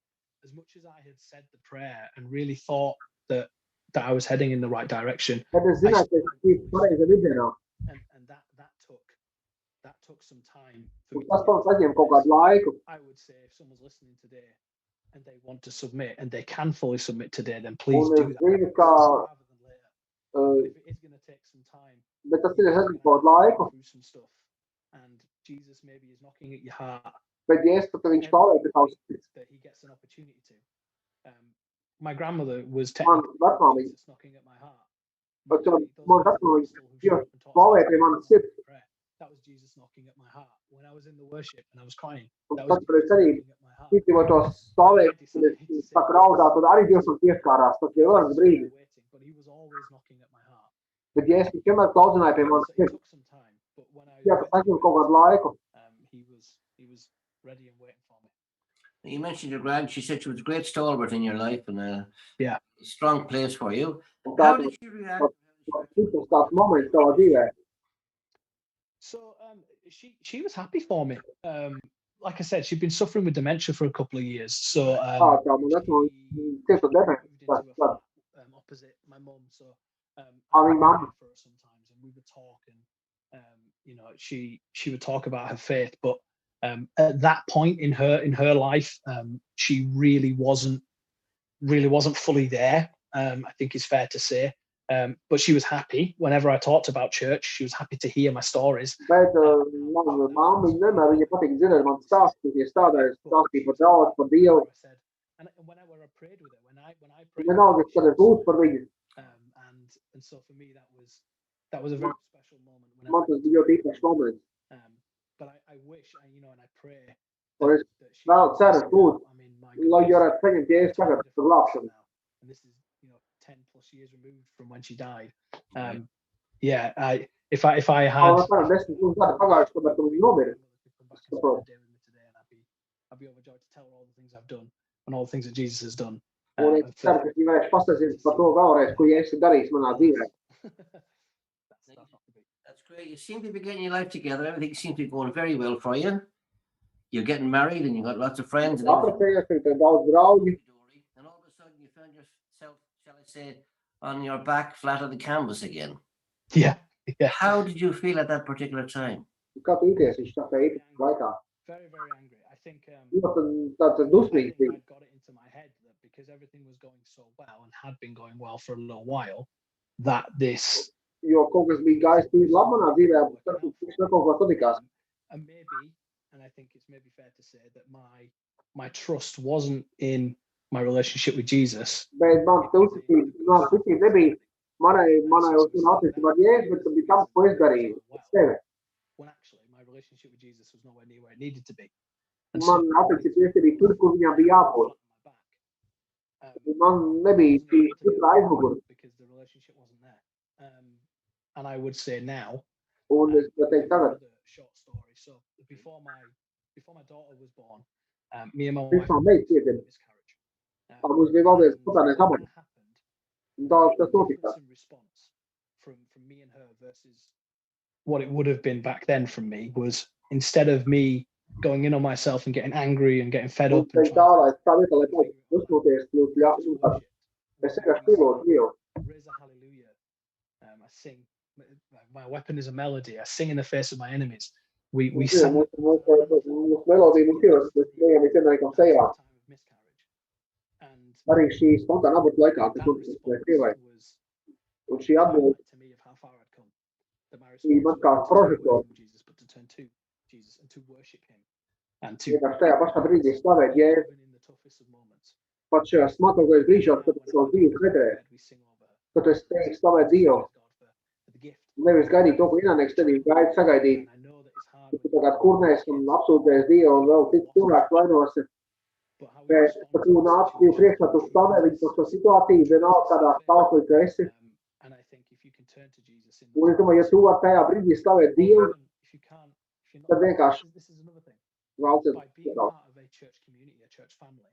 as much as I had said the prayer and really thought that I was heading in the right direction, Tad es zināju, ka es esmu pareiza virzienā. and that took some time Un for me tas, to protams, get. aizņem kaut kādu laiku. I would say if someone's listening today and they want to submit and they can fully submit today, then Un please es do that zinu, ka, rather than later. But if it is going to take some time, bet tas ir you're aizņem gonna kaut have kādu to laiku, go through some stuff, and Jesus maybe is knocking at your heart bet ja es pat viņš stāvēju pie tavs, that he gets an opportunity to. My grandmother was man technically vecmāmiņa, Jesus knocking at my heart. bet Those man guys in vecmāmiņa, Bristol who Dievs showed up and taught us stāvēja how pie to manas pray, sirds. that was Jesus knocking at my heart. When I was in the worship and I was crying, Un that tad, was kad es Jesus arī knocking at my heart. piedzīvotos stāvēju, kad es tā raudātu, tad arī Dievs man pieskārās. Tas bija viens brīdis. Waiting, but he was always knocking at my heart. Bet ja es vienmēr klaudzināju pie manas So it sirds, took some time, but when I jā, tas aizņem kaut kādu laiku. he was ready and waiting for me. You mentioned your grand. She said she was a great stalwart in your life and a Yeah. strong place for you. Un How tāds did she react? ir tāds moments savā dzīvē. So she was happy for me. Like I said, she'd been suffering with dementia for a couple of years. So Tā man vecmāmiņa cieša depresiju. Tad opposite my mum. So I Arī would mamma. pray for her sometimes, and we would talk, and she would talk about her faith. But at that point in her life, she really wasn't fully there. I think it's fair to say. But she was happy whenever I talked about church. She was happy to hear my stories. Bet mana māmiņa vienmēr viņa patīk dzirdēt man stāstus, ja stādāju stāstīju par daudz, par Dievu. I said, and whenever I prayed with her, when I prayed, Vienalga, kad es lūdzu par viņu, and so for me that was a very special moment. man tas bija ļoti īpašs moments. But I wish, and I pray Un es that she vēl ceru, lūdzu, I mean, my lai goodness, varētu saņemt Jēzus tagad par glābšanu. now, and this is 10 plus years removed from when she died. Yeah, if I Tā had vēl varam 10 gadu pagājuši, kamēr tu viņi nomira. come back and spend a day with me today, and I'd be overjoyed to tell her all the things I've done and all the things that Jesus has done. Un es ceru, ka viņi varēs pastāstīt par to vēlreiz, ko Jēzus ir darījis manā dzīvē. That's not to be. That's great. You seem to be getting your life together. Everything seems to be going very well for you. You're getting married and you've got lots of friends. And everything. Apprecējies, ka ir daudz draugi, And all of a sudden you found yourself, shall I say, on your back flat on the canvas again. Yeah. How did you feel at that particular time? kā tu jūties viņš tā kā laikā. Very, very angry. I think Ļoti tāds I dusmīgs think bija. I'd got it into my head that because everything was going so well and had been going well for a little while, that this Jo kaut kas bija gājis tīri labi manā dzīvē, bet tad viņš ne kaut ko satikās. and maybe, and I think it's maybe fair to say that my trust wasn't in my relationship with Jesus. Bet man ticība nebija manai attiecībā ar Jēzu, bet tas bija tam, ko es darīju. Sevi. When actually my relationship with Jesus was nowhere near where it needed to be. Man attiecības bija tur, kur viņām bija jābūt. Man nebija šī stipra aizmugure. Because the relationship wasn't there. And I would say now, Un es teiktu tagad, another short story. So before my daughter was born, me and my pirms wife tam meita piedzima. miscarriage. Mums bija vēl viens spontānais When abats. that happened, Un tā tas the notika. difference in response from me and her versus what it would have been back then from me was, instead of me going in on myself and getting angry and getting fed Un up and teikt tā, lai tā vietā, lai kaut dusmoties, kļūt ļaut. Es vienkārši pielūdzu Dievu. raise a hallelujah. I sing. My weapon is a melody. I sing in the face of my enemies. We sang Mūsu melodija mums ir, mēs ejam vienīgam sejā. time of miscarriage, and Arī šī spontāna abata laikā, that kas response notika sievai. was Un šī atbilde to me of how far I'd come. That my bija man response kā wasn't to turn away prožektors. from Jesus, but to turn to Jesus and to worship Him, and to Vienkārši tajā pašā brīdī slavēt Jēzu. even in the toughest of moments. Pat šajā smagākajos brīžos, kad tu savu dzīvi redzēji, We sing over her. kad tu esi teicis slavēt Dievu. God for the gift. Nevis gaidīt to, ko ienaidnieks tevī gaida sagaidīt. And I know that it's hard, Ka tu tagad kurnēs un apsūdzēs Dievu un vēl citu cilvēku vainosi. but how we Bet, respond kad to tu that nāc Dievu situation priekšā, tu slavē viņu par šo situāciju, vienalga kādā stāvoklī, ka esi. And I think if you can turn to Jesus in Un es domāju, ja tu vari tajā brīdī slavēt Dievu, if you can't, if you're tad not, vienkārši this is another thing. valciet. By being part of a church community, a church family,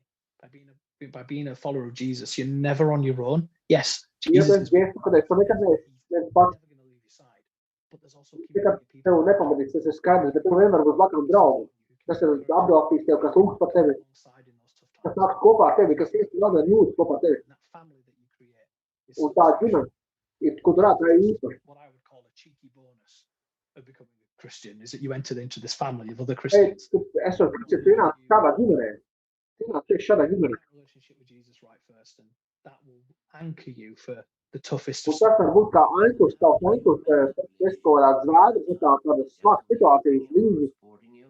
by being a follower of Jesus, you're never on your own. Yes, Jesus is Dievs, ka tu nekad neesi pats, never going to leave your side. But there's also nekad community tev people nepamatīs, tas ir skaidrs, bet tev vienmēr būs blakus draugi, kas ir apbalstīs tev, kas lūgs par tevi, alongside in those tough kas times. nāks kopā ar tevi, kas ies labāk jūtas kopā ar tevi. And that family that you create is Un tā ģimene, ko tu redz, tā ir īpaša. what I would call a cheeky bonus of becoming a Christian, is that you entered into this family of other Ei, Christians. tu esot Kristus, tu ienāc šādā ģimenē. Tu ienāc tieši šādā ģimenē. Get a relationship with Jesus right first, and that will anchor you for the toughest Un of tas var būt kā ankurs, tavs ankurs, es kaut kādā zvēdru, tādas smagas situācijas līdzi.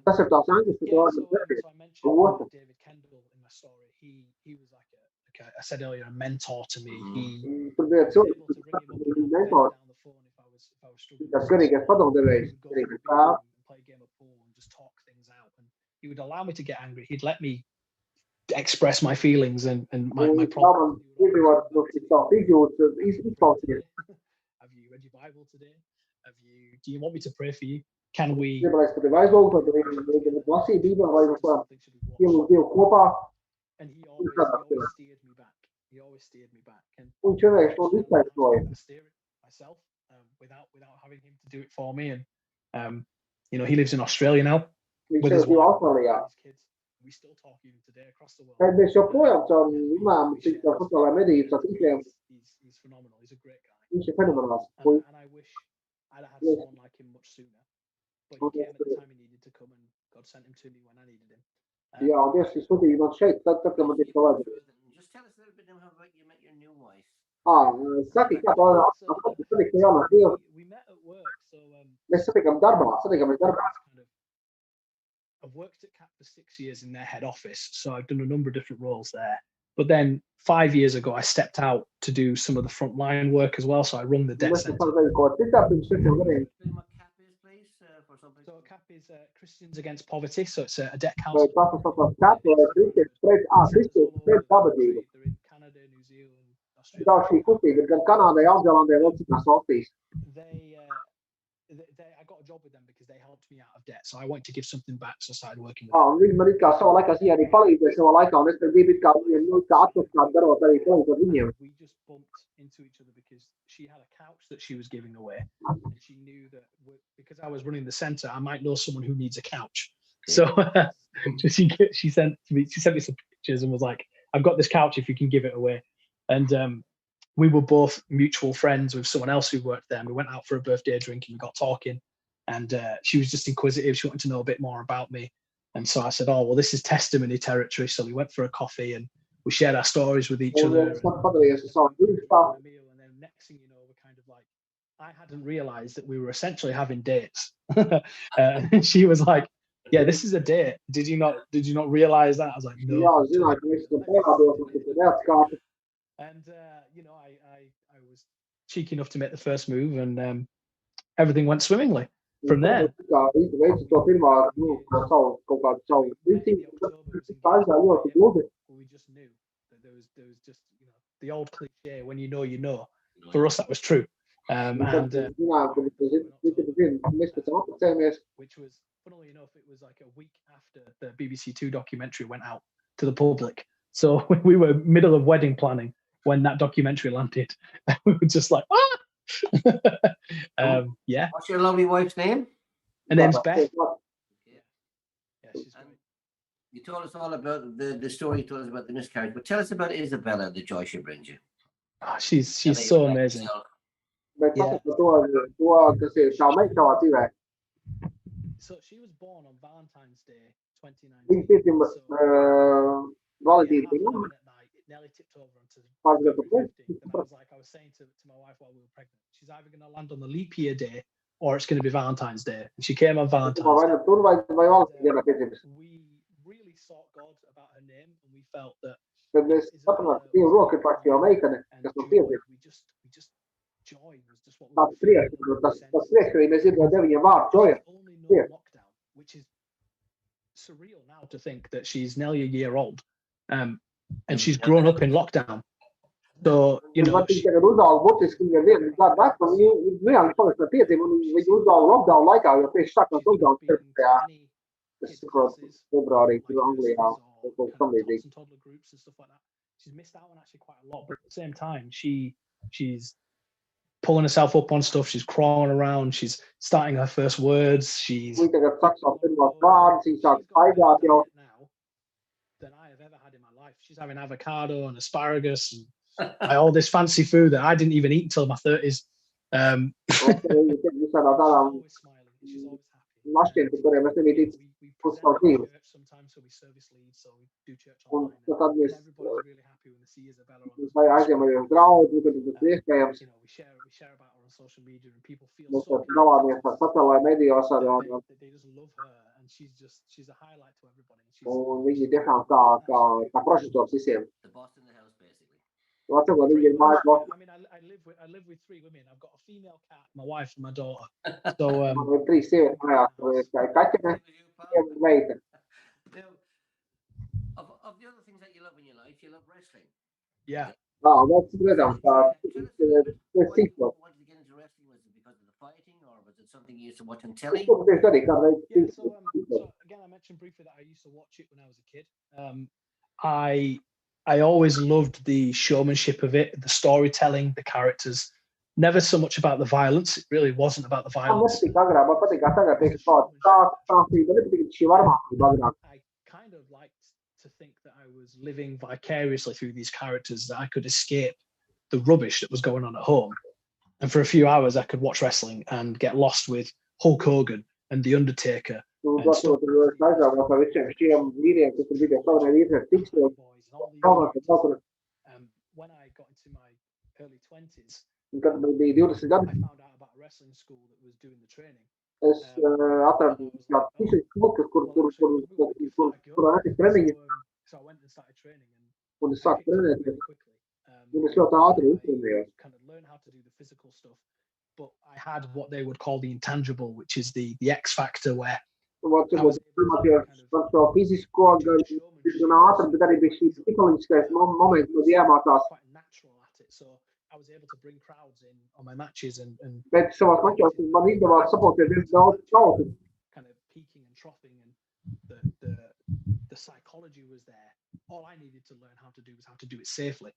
Tas ir tās ankurs, ka tu Yeah, vari so darīt. I mentioned Otru. David Kendall in my story. He was like I said earlier, a mentor to me. He Tur bija was cilvēks, able to kas ring him up and mentor, down the phone if I was struggling. tas garīgais padomdevējs, He would go garīgais through tēvs. and play a game of pool and just talk things out. And he would allow me to get angry. He'd let me express my feelings and my Un problems. man piedzīvot no šīs tavas izjūtas, izpausties. Have you read your Bible today? Do you want me to pray for you? Can we? Gribēs, ka tev aizlūgt, vai tev lasīt Bībeli, vai mēs varam Something should be watched. ielūgt Dievu kopā. And he always steered me back. He always steered me back. And Un vienreiz to iztaisnoja. I steer it myself without having him to do it for me. And you know, he lives in Australia now Viņš with ir his dzīvo wife Austrālijā. and his kids. We still talk even today across the world. Tad mēs joprojām caur runām, cik tā sociālā mediju, caur tīkliem, He's phenomenal. He's a great guy. viņš ir fenomenāls. And I wish I'd had Yes. someone like him much sooner. But he came at the time he needed to come, and God sent him to me when I needed him. Jā, un Dievs ir sūtījis man šeit, tad, kad man tieši to vajadzēja. Just tell us a little bit how about you met your new wife. Saki, kā tā satikta jaunā Dieva. We met at work, so Mēs satikāmies darbā. I've worked at CAP for 6 years in their head office, so I've done a number of different roles there. But then 5 years ago, I stepped out to do some of the frontline work as well. So I run the debt Mēs center. esam darījuši kaut ko citu, pirms 6 gadiem. Explain what CAP is, please, for some people. So CAP is Christians Against Poverty. So it's a debt Tas council. ir katra kristietis pret nabadzību. They're in Canada, New Zealand, Australia. Tā šī kustība ir gan Kanādai, Jaunzēlandē, vēl citās valstīs. I got a job with them because they helped me out of debt. So I wanted to give something back. So I started working with Un viņi man it kā savā laikā ziņā arī palīdzēja savā laikā, un es tad gribu it kā viņiem, atpakaļ darot arī palīdzēt viņiem. We just bumped into each other because she had a couch that she was giving away, and she knew that because I was running the center, I might know someone who needs a couch. So she sent me some pictures and was like, "I've got this couch if you can give it away." And we were both mutual friends with someone else who worked there. And we went out for a birthday drink and we got talking. And she was just inquisitive. She wanted to know a bit more about me. And so I said, "Oh, well, this is testimony territory." So we went for a coffee and we shared our stories with each other. Es pat padarījos ar savu dzīvi stāstu. And then next thing you know, we're kind of like, I hadn't realized that we were essentially having dates. And she was like, "Yeah, this is a date. Did you not realize that?" I was like, "No." Jā, zināju, ka mēs esam parādos, un tas ir neatskāpis. And you know, I was cheeky enough to make the first move, and everything went swimmingly from there. Kā veicu to pirmā, savu kaut kādu savu rīcību, tā aizgāja ļoti gludi. We just knew that there was just, you know, the old cliche, when you know, you know. For us, that was true. And Zinājām, ka mēs pēc tam apprecējamies. which was, funnily enough, it was like a week after the BBC Two documentary went out to the public. So we were middle of wedding planning when that documentary landed. We were just like, yeah. What's your lovely wife's name? Her name's Beth. Yeah. Yeah, she's And great. you told us all about the story you told us about the miscarriage, but tell us about Isabella, the joy she brings you. Oh, she's Tell so us about amazing. yourself. Bet Jā. pasaka to, kas ir tā meita savā dzīvē. So she was born on Valentine's Day, 2019. Viņa pieņem So, validību. yeah, 11 at night, it nearly tipped over onto Pārgāja February pa 15th. And I was saying to my wife while we were pregnant, she's either going to land on the leap year day or it's going to be Valentine's Day. And she came on Valentine's Vai Day. nu tur vai valsts dienā piedzimis. We really sought God about her name, and we felt that Tad mēs sapratām, ka Dieva roka ir pār jau meitene, and kas mums joy, piedzimis. we just joy was just what we Tāds prieks, tas prieks, ka mēs iedod viņam vārdu joja. only no Yeah. lockdown, which is surreal now to think that she's nearly a year old, and she's grown up in lockdown. So you know, Viņa tagad uzauga būtiski, viņa ir viena gada vecuma, viņa vienkārši paliks par pieciem, un viņa uzauga lockdown laikā, jo tieši sākās lockdown 14. Es saprotu, februārī, tur Anglijā, kaut kas tam līdzīgs. Toddler groups and stuff like that. She's missed out on actually quite a lot, but at the same time, she She's pulling herself up on stuff. She's crawling around. She's starting her first words. She's Viņa tagad saka savus pirmos vārdus, viņa sāk staigāt jau. now than I have ever had in my life. She's having avocado and asparagus and all this fancy food that I didn't even eat until my 30s. Un viņa tiek visādā tādām Always smiling. She's always happy. mašķiem, par kuriem es nebiju ticis We uz present savu at dzīvi. church sometimes, so we service lead, so we do church Un online. tad And mēs everybody's really happy when they see Isabella on. vai aizjām arī uz draugu, kad tas ir iespējams. You know, we share about her on social media, and people feel Mēs so dalāmies ar sociālajiem medijos, they just love her, and she's a highlight to everybody. She's, un viņi tiešām kā prožetors visiem. The boss in the house, basically. Atcīmot, viņi ir mājas boss. I mean, I live with 3 women. I've got a female cat, my wife, and my daughter. So Man ir 3 sievietes mājās, kā kaķene, viena meita. Now, of the other things that you love in your life, you love wrestling. yeah. Vēl cik redzams, es cīkos. Wanted to get into wrestling, was it because of the fighting, or was it something you used to watch on telly? Ko tu tieši darīji, kādā Yeah, so again, I mentioned briefly that I used to watch it when I was a kid. I always loved the showmanship of it, the storytelling, the characters. Never so much about the violence. It really wasn't about the Man violence. nepatīk agrāk, man patīk, kā tagad teikt, stāstība, nepatīk šī varmācība agrāk. I kind of liked to think that I was living vicariously through these characters, that I could escape the rubbish that was going on at home. And for a few hours, I could watch wrestling and get lost with Hulk Hogan and The Undertaker. Tu aizrāvos ar visiem šiem vīriem, kas tur bija kaut kādā vīriem, tikstiem, Boys and all these kaut kur. when I got into my early 20s, Un kad man bija 20 I gadi, found out about a wrestling school that was doing the training. es atradu kādu tiešām klubu, kur netika treniņi, So I went and started training, and un es I sāku picked it up trenēties. really quickly. Un es ļoti ātri uztrenējos. Kind of learn how to do the physical stuff, but I had what they would call the intangible, which is the X factor, where Un atceros, par to fizisko, gan ātri, bet arī bija šīs psiholoģiskais moments, kad jāmācās. quite natural at it. So I was able to bring crowds in on my matches and Bet savās mačos man izdevās sapulcēt diezgan daudz tautu. kind of peaking and troughing, and the psychology was there. All I needed to learn how to do was how to do it safely.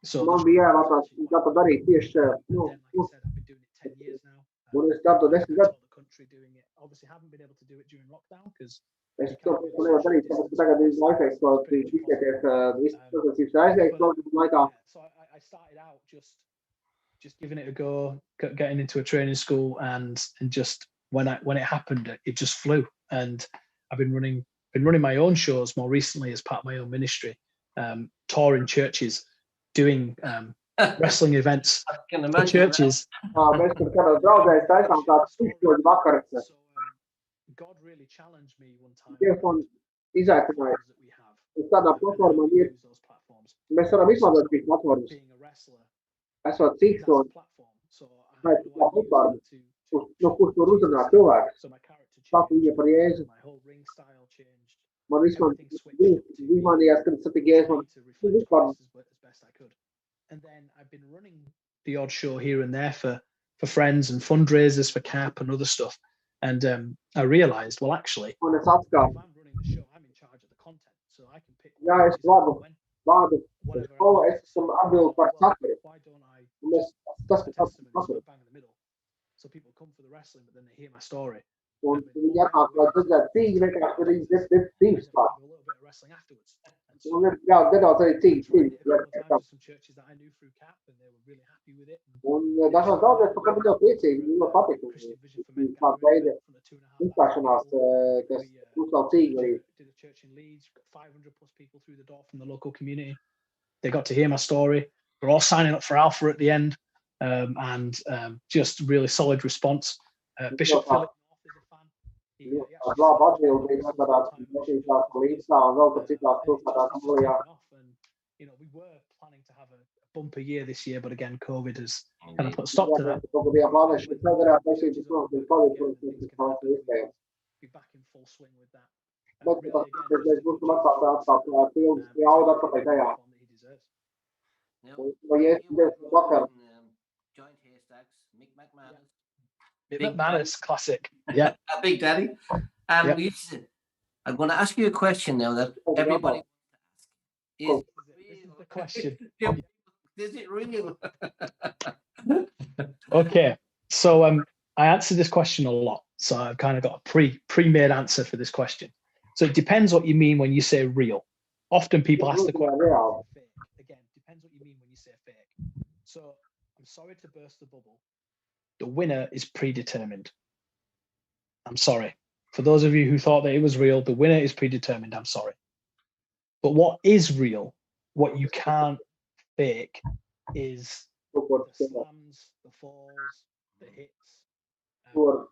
So Man bija jāmācās, kā to darīt tieši, then, like I said, I've been doing it 10 years now. un es gadu 10 I've gadus. toured the country doing it. Obviously, haven't been able to do it during lockdown because Es to nevaru darīt, tāpēc, ka tagad ir laikais, ko izskieties visas sacensības aizliegt laikā. So I started out just giving it a go, getting into a training school, and just when it happened, it just flew. And I've been running my own shows more recently as part of my own ministry, touring churches, doing wrestling events I can for imagine. churches. Mēs tur kādā draudzēs taisām tāds tikšķoļu vakars. So God really challenged me one time. Dievs man izaicināja. That we have. Uz tādā platformā ir, Use those platforms. mēs varam izmantot šīs platformas. Being a wrestler, Esot that's cīks the un platform. So Right, how do yeah, I use platform. that no kur tur uzrunāt cilvēks. so my character Stāstu changed. viņa par Jēzu. My whole ring style changed. Man vispār Everything switched to izmanījās, kad satika Jēzu. Man to reflect vispār Christ as best I could. And then I've been running the odd show here and there for friends and fundraisers for CAP and other stuff. And I realized, well, actually, un es if atskāru. I'm running the show, I'm in charge of the content, so I can pick. Jā, what es is labu when, vārdu. whatever I skolu, want. es esmu atbildi par Well, saturu. why don't I Un es, tas, put a kas testimony saturu. smack bang in the middle, so people come for the wrestling, but then they hear my story. Un viņi atnāk, lai redzētu cīņu, vienkārši, kad viņi dzird cīņas And klāt. then we do a little bit of wrestling afterwards. And so Un ir jā, nedaudz arī cīņas. tried it a couple of times with some churches that I knew through CAP, and they were really happy with it. And Un dažās daudzēs par kādu ļoti priecīgi, viņi ļoti patīk. Christian Vision for Men Tāda gathering veida in front of 2,500 uzstāšanās, people. kas We, uzstāv cīņu arī. did a church in Leeds, got 500 plus people through the door from the local community. They got to hear my story. We're all signing up for Alpha at the end, and just really solid response. Bishop Philip North is a fan. He Ar labu atbildi, dažādās bažīgās līdzstā un vēl par citās pilsētās Anglijā. And we were planning to have a bumper year this year, but again, COVID has kind of put a stop to that. Kaut kā bijām plānojuši, bet nevarētu taisīt uz to, bet palīdz, protams, tas ir iespējams. Be back in full swing with that. Bet Really, tas, again, ka mēs būsim atstāt pilns jaudu atpakaļ tajā. platform that he deserves. Now, Vai you Jēzus Dievs were vakar, in, Giant Haystacks, Mick McManus, Mick Big McManus, classic. Yeah. Big Daddy. And Yep. we used to, I'm going to ask you a question now that everybody wants to ask. This is the question. Is it real? Okay, so I answered this question a lot, so I've kind of got a pre-made answer for this question. So it depends what you mean when you say real. Often people ask the question, fake. Again, depends what you mean when you say fake. So I'm sorry to burst the bubble. The winner is predetermined. I'm sorry. For those of you who thought that it was real, the winner is predetermined. I'm sorry. But what is real, what you can't fake, is the slams, the falls, the hits.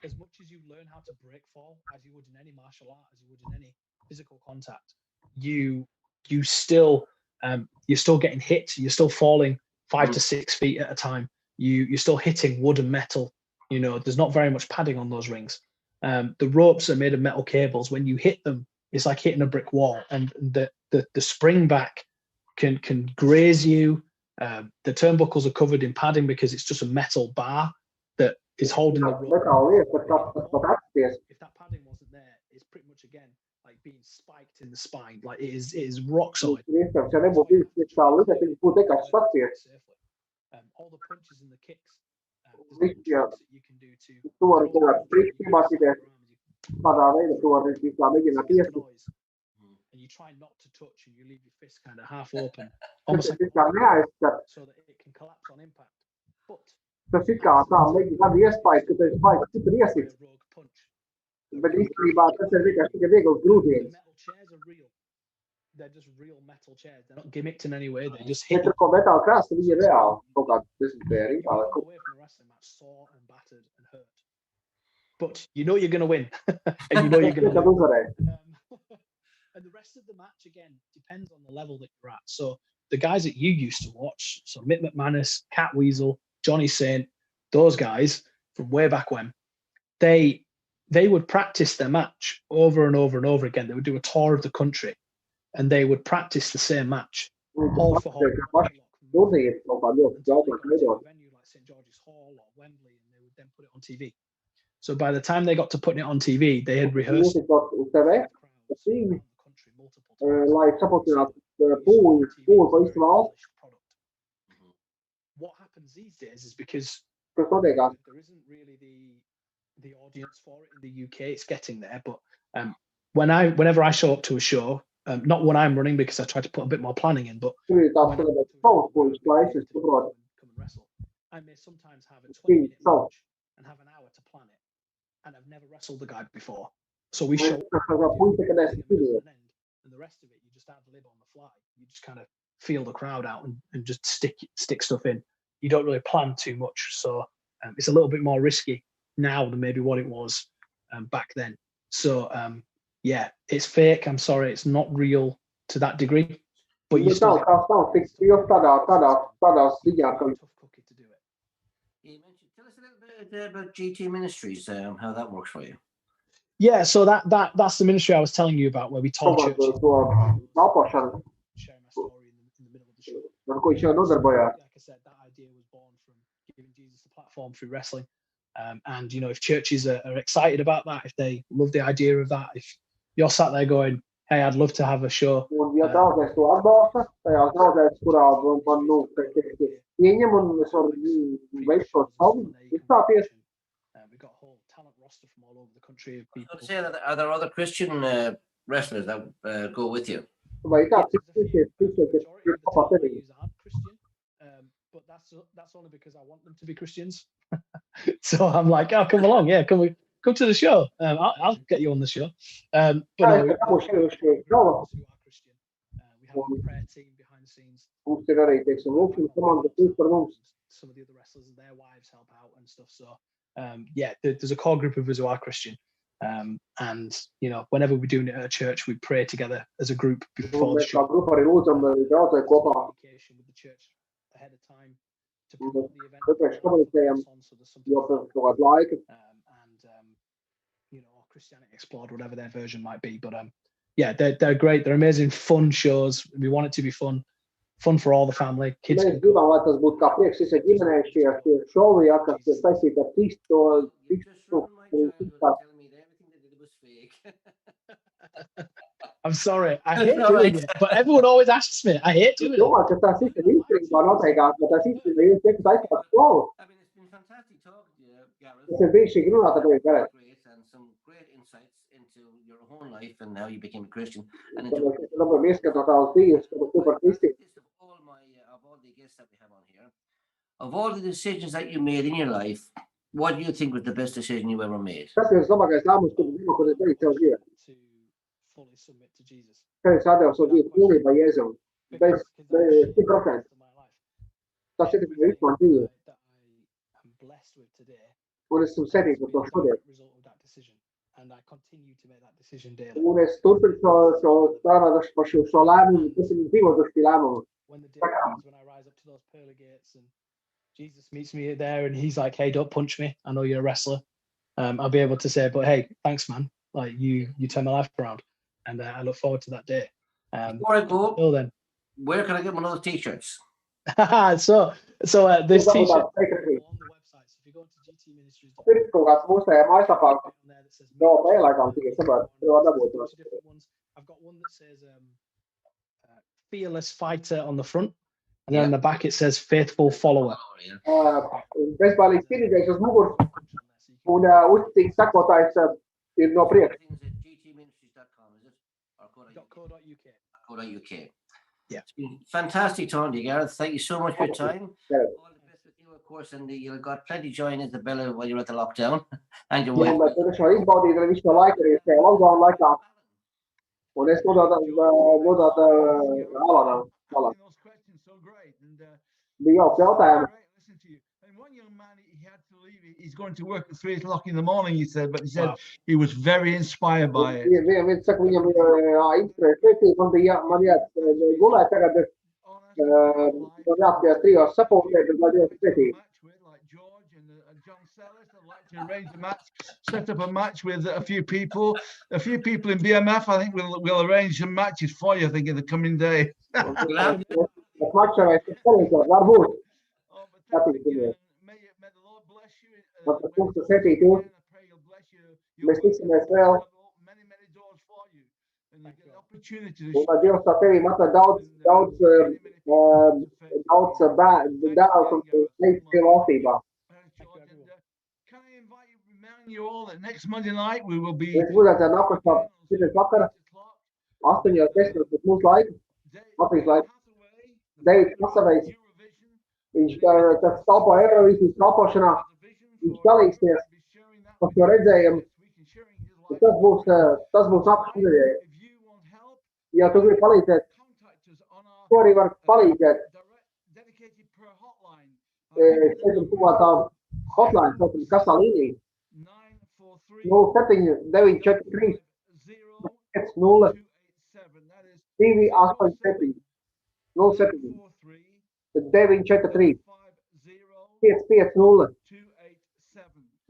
As much as you learn how to break fall, as you would in any martial art, as you would in any physical contact, you still you're still getting hit. You're still falling 5 to 6 feet at a time. You're still hitting wood and metal. You know, there's not very much padding on those rings. The ropes are made of metal cables. When you hit them, it's like hitting a brick wall, and the spring back can graze you. The turnbuckles are covered in padding because it's just a metal bar that is holding the rope. If that padding wasn't there, it's pretty much again like being spiked in the spine. Like it is rock solid. All the punches and the kicks. There's tricks that you can do and you try not to touch, and you leave your fist kind of half open, almost like so that it can collapse on impact. But tas ir kā tā rada iespēju, ka tu esi baigi stipri iesits. Bet īstenībā tas ir vienkārši tikai viegls grūdienis. They're just real metal chairs. They're not gimmicked in any way. They just hit. Bet ko metāla krāsa, viņi ir reāli. Kaut kā 10 pēri. Away from a wrestling match, sore and battered and hurt. But you know you're going to win. And you know you're going to win. And the rest of the match, again, depends on the level that you're at. So the guys that you used to watch, so Mick McManus, Cat Weasel, Johnny Saint, those guys from way back when, they would practice their match over and over and over again. They would do a tour of the country, and they would practice the same match, all for whole. A venue like St. George's Hall or Wembley, and they would then put it on TV. So by the time they got to putting it on TV, they had rehearsed What happens these days is because there isn't really the audience for it in the UK. It's getting there, but whenever I show up to a show, not when I'm running because I try to put a bit more planning in, but when I come and wrestle, I may sometimes have a 20-minute match and have an hour to plan it, and I've never wrestled the guy before. So we show up, and the rest of it you just ad lib on the fly. You just kind of feel the crowd out and just stick stuff in. You don't really plan too much, so it's a little bit more risky now than maybe what it was back then. So yeah, it's fake. I'm sorry, it's not real to that degree. But you still have a tough cookie to do it. You mentioned, tell us a little bit about GT Ministries, how that works for you. Yeah, so that's the ministry I was telling you about, where we told churches. Sharing my story in the middle of the show. Like I said, that idea was born from giving Jesus a platform through wrestling. And you know, if churches are excited about that, if they love the idea of that, if you're sat there going, hey, I'd love to have a show. We got a whole talent roster from all over the country of people. Say that, are there other Christian wrestlers that go with you? Vai Yeah, but that's only because I want them to be Christians. So I'm like, oh, come along, yeah, come to the show. I'll get you on the show. But no, we are Christian. We have a prayer team behind the scenes. Some of the other wrestlers and their wives help out and stuff. So yeah, there's a core group of us who are Christian. And you know, whenever we're doing it at a church, we pray together as a group before the show. Communication with the church ahead of time to promote the event. You know, Christianity Explored, whatever their version might be. But yeah, they're great. They're amazing, fun shows. We want it to be fun for all the family. Kids. I'm sorry. I hate doing it, but everyone always asks me. I hate doing it. I mean, it's been fantastic fantastic talking to you, Gareth. Tas ir brīnišķīgi runāt ar tevi, Gareth. Great, and some great insights into your own life and how you became a Christian. And Tāpēc es labam ieskatu no tavas dzīves, ka tu par kristību. list of all the guests that we have on here, of all the decisions that you made in your life, what do you think was the best decision you ever made? Kas ir vislabākais lēmums, ko tu gribi, ko tu darīji savā dzīvē? To fully submit to Jesus. Kad es atdevu savu dzīvi pilnībā Jēzum, bez 100%. Tas ir viss man dzīve. That I am blessed with today. Un es esmu sēdīgs par to šodien. Result of that decision, and I continue to make that decision daily. Un es turpinu strādāt par šo lēmumu, tas ir dzīvot ar šī lēmumu. When the day comes when I rise up to those pearly gates and Jesus meets me there and he's like, "Hey, don't punch me. I know you're a wrestler." I'll be able to say, "But hey, thanks, man. Like you turned my life around," and I look forward to that day. Before I go, Till then, where can I get one of those t-shirts? so this Jūs T-shirt varat teikt, on the website. So if you go to gtministries.com, ir kaut kāds mūsējā mājaslapā, on there that says no, laikam tikai saprāt, tu var dabūt bunch of different ones. I've got one that says fearless fighter on the front, and then on the back it says faithful follower. bezbailīgs cīnītājs uz muguras un uzticīgs sakotājs ir no priekša. gtministries.com, is it? Or .co.uk. Yeah. It's been fantastic talking to you, Gareth. Thank you so much for your time. Gareth. All the best with you, of course, and you've got plenty of joy in Isabella while you're at the lockdown. And your Un wife. mēs šo izbaudīt ar visu to laiku arī šajā lockdown laikā. Un es nodot Alanam. Those questions so great. And Bija jauks jautājumi. great listen to you. And one young man, he had to leave. He's going to work at 3 o'clock in the morning, he said, but he said Wow. he was very inspired by it. Viens saka, viņam ir inspirēja svētīt, man jāiet gulēt tagad, bet man jāpie 3 sapulcēt, bet lai Dievs svētīt. Like George and John Sellis, I'd like to arrange a match, set up a match with a few people in BMF. I think we'll arrange some matches for you, I think, in the coming day. Tas mačā vai tas palīdzot, varbūt. Oh, but thanks again. May the Lord bless you. Man tas kungs svētīt jūs. I pray he'll bless you. Mēs tiksimies vēl. Many doors for you. And you get an opportunity to Un lai Dievs tā tevīm atver daudz dēls un teikt pie valstībā. Can I remind you all that next Monday night we will be Es būdētu nākošā šitien vakara 8:10 pēc mūsu laika. Latvijas laika. Deivids Masavejs, viņš tas kalpo Eirovīzijas kalpošanā, viņš dalīsies par šo redzējumu. Un tas būs nākošais nedēļa. Ja tu gribi palīdzēt, to arī var palīdzēt. Šeit kaut tā hotline, kasā līnija. 07 943 50 287 07 943 550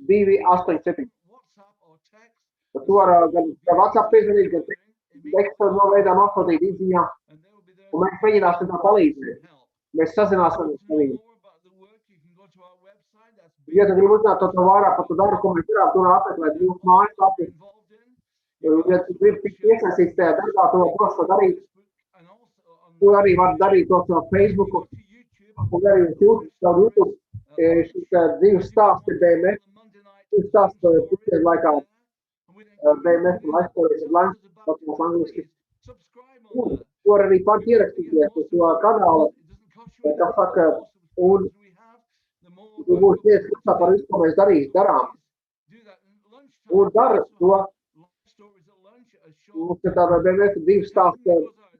287. Tu vari gan WhatsApp piezvanīt, gan tekstu no veidā nosūtīt izziņā, un mēs mēģināsim tā palīdzēt. Mēs sazināsim ar viņiem. Ja tu gribi uzzināt to vairāk par to darbu, ko mēs darām, tur apmeklēt jūsu mājaslapu. Ja tu gribi tikt iesaistīts tajā darbā, tu vari to darīt. Tu arī vari darīt to caur Facebooku, un arī caur YouTube. Šis dzīves stāsts ir BMF. Šis stāsts pusdienu laikā BMF Lifestories of Lunch, tas angliski. Tu vari arī pats ierakstīties uz to kanālu, kā saka, un tu būsi viens kursā par visu, ko mēs darām. Un dari to. Mums ir tāda BMF dzīves stāsts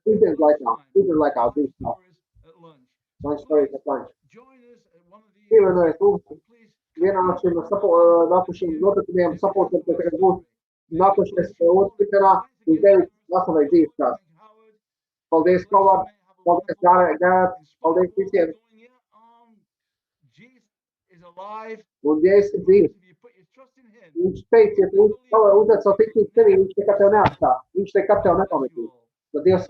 pusdienas laikā dzīves stāsts. Lifestories of Lunch. Pievienojies mums vienā no šiem nākušiem notikumiem, sapulcēm, ka tagad būs nākušies otrdienā, un Deivids Masavejs dzīves stāsts. Paldies, Kovard, paldies, Gareth, paldies visiem. Un Jēzus ir dzīves. Viņš teica, ja tu uzliec savu ticību sevī, viņš nekad tev neatstā. Viņš nekad tev nepametīs. Tad Dievs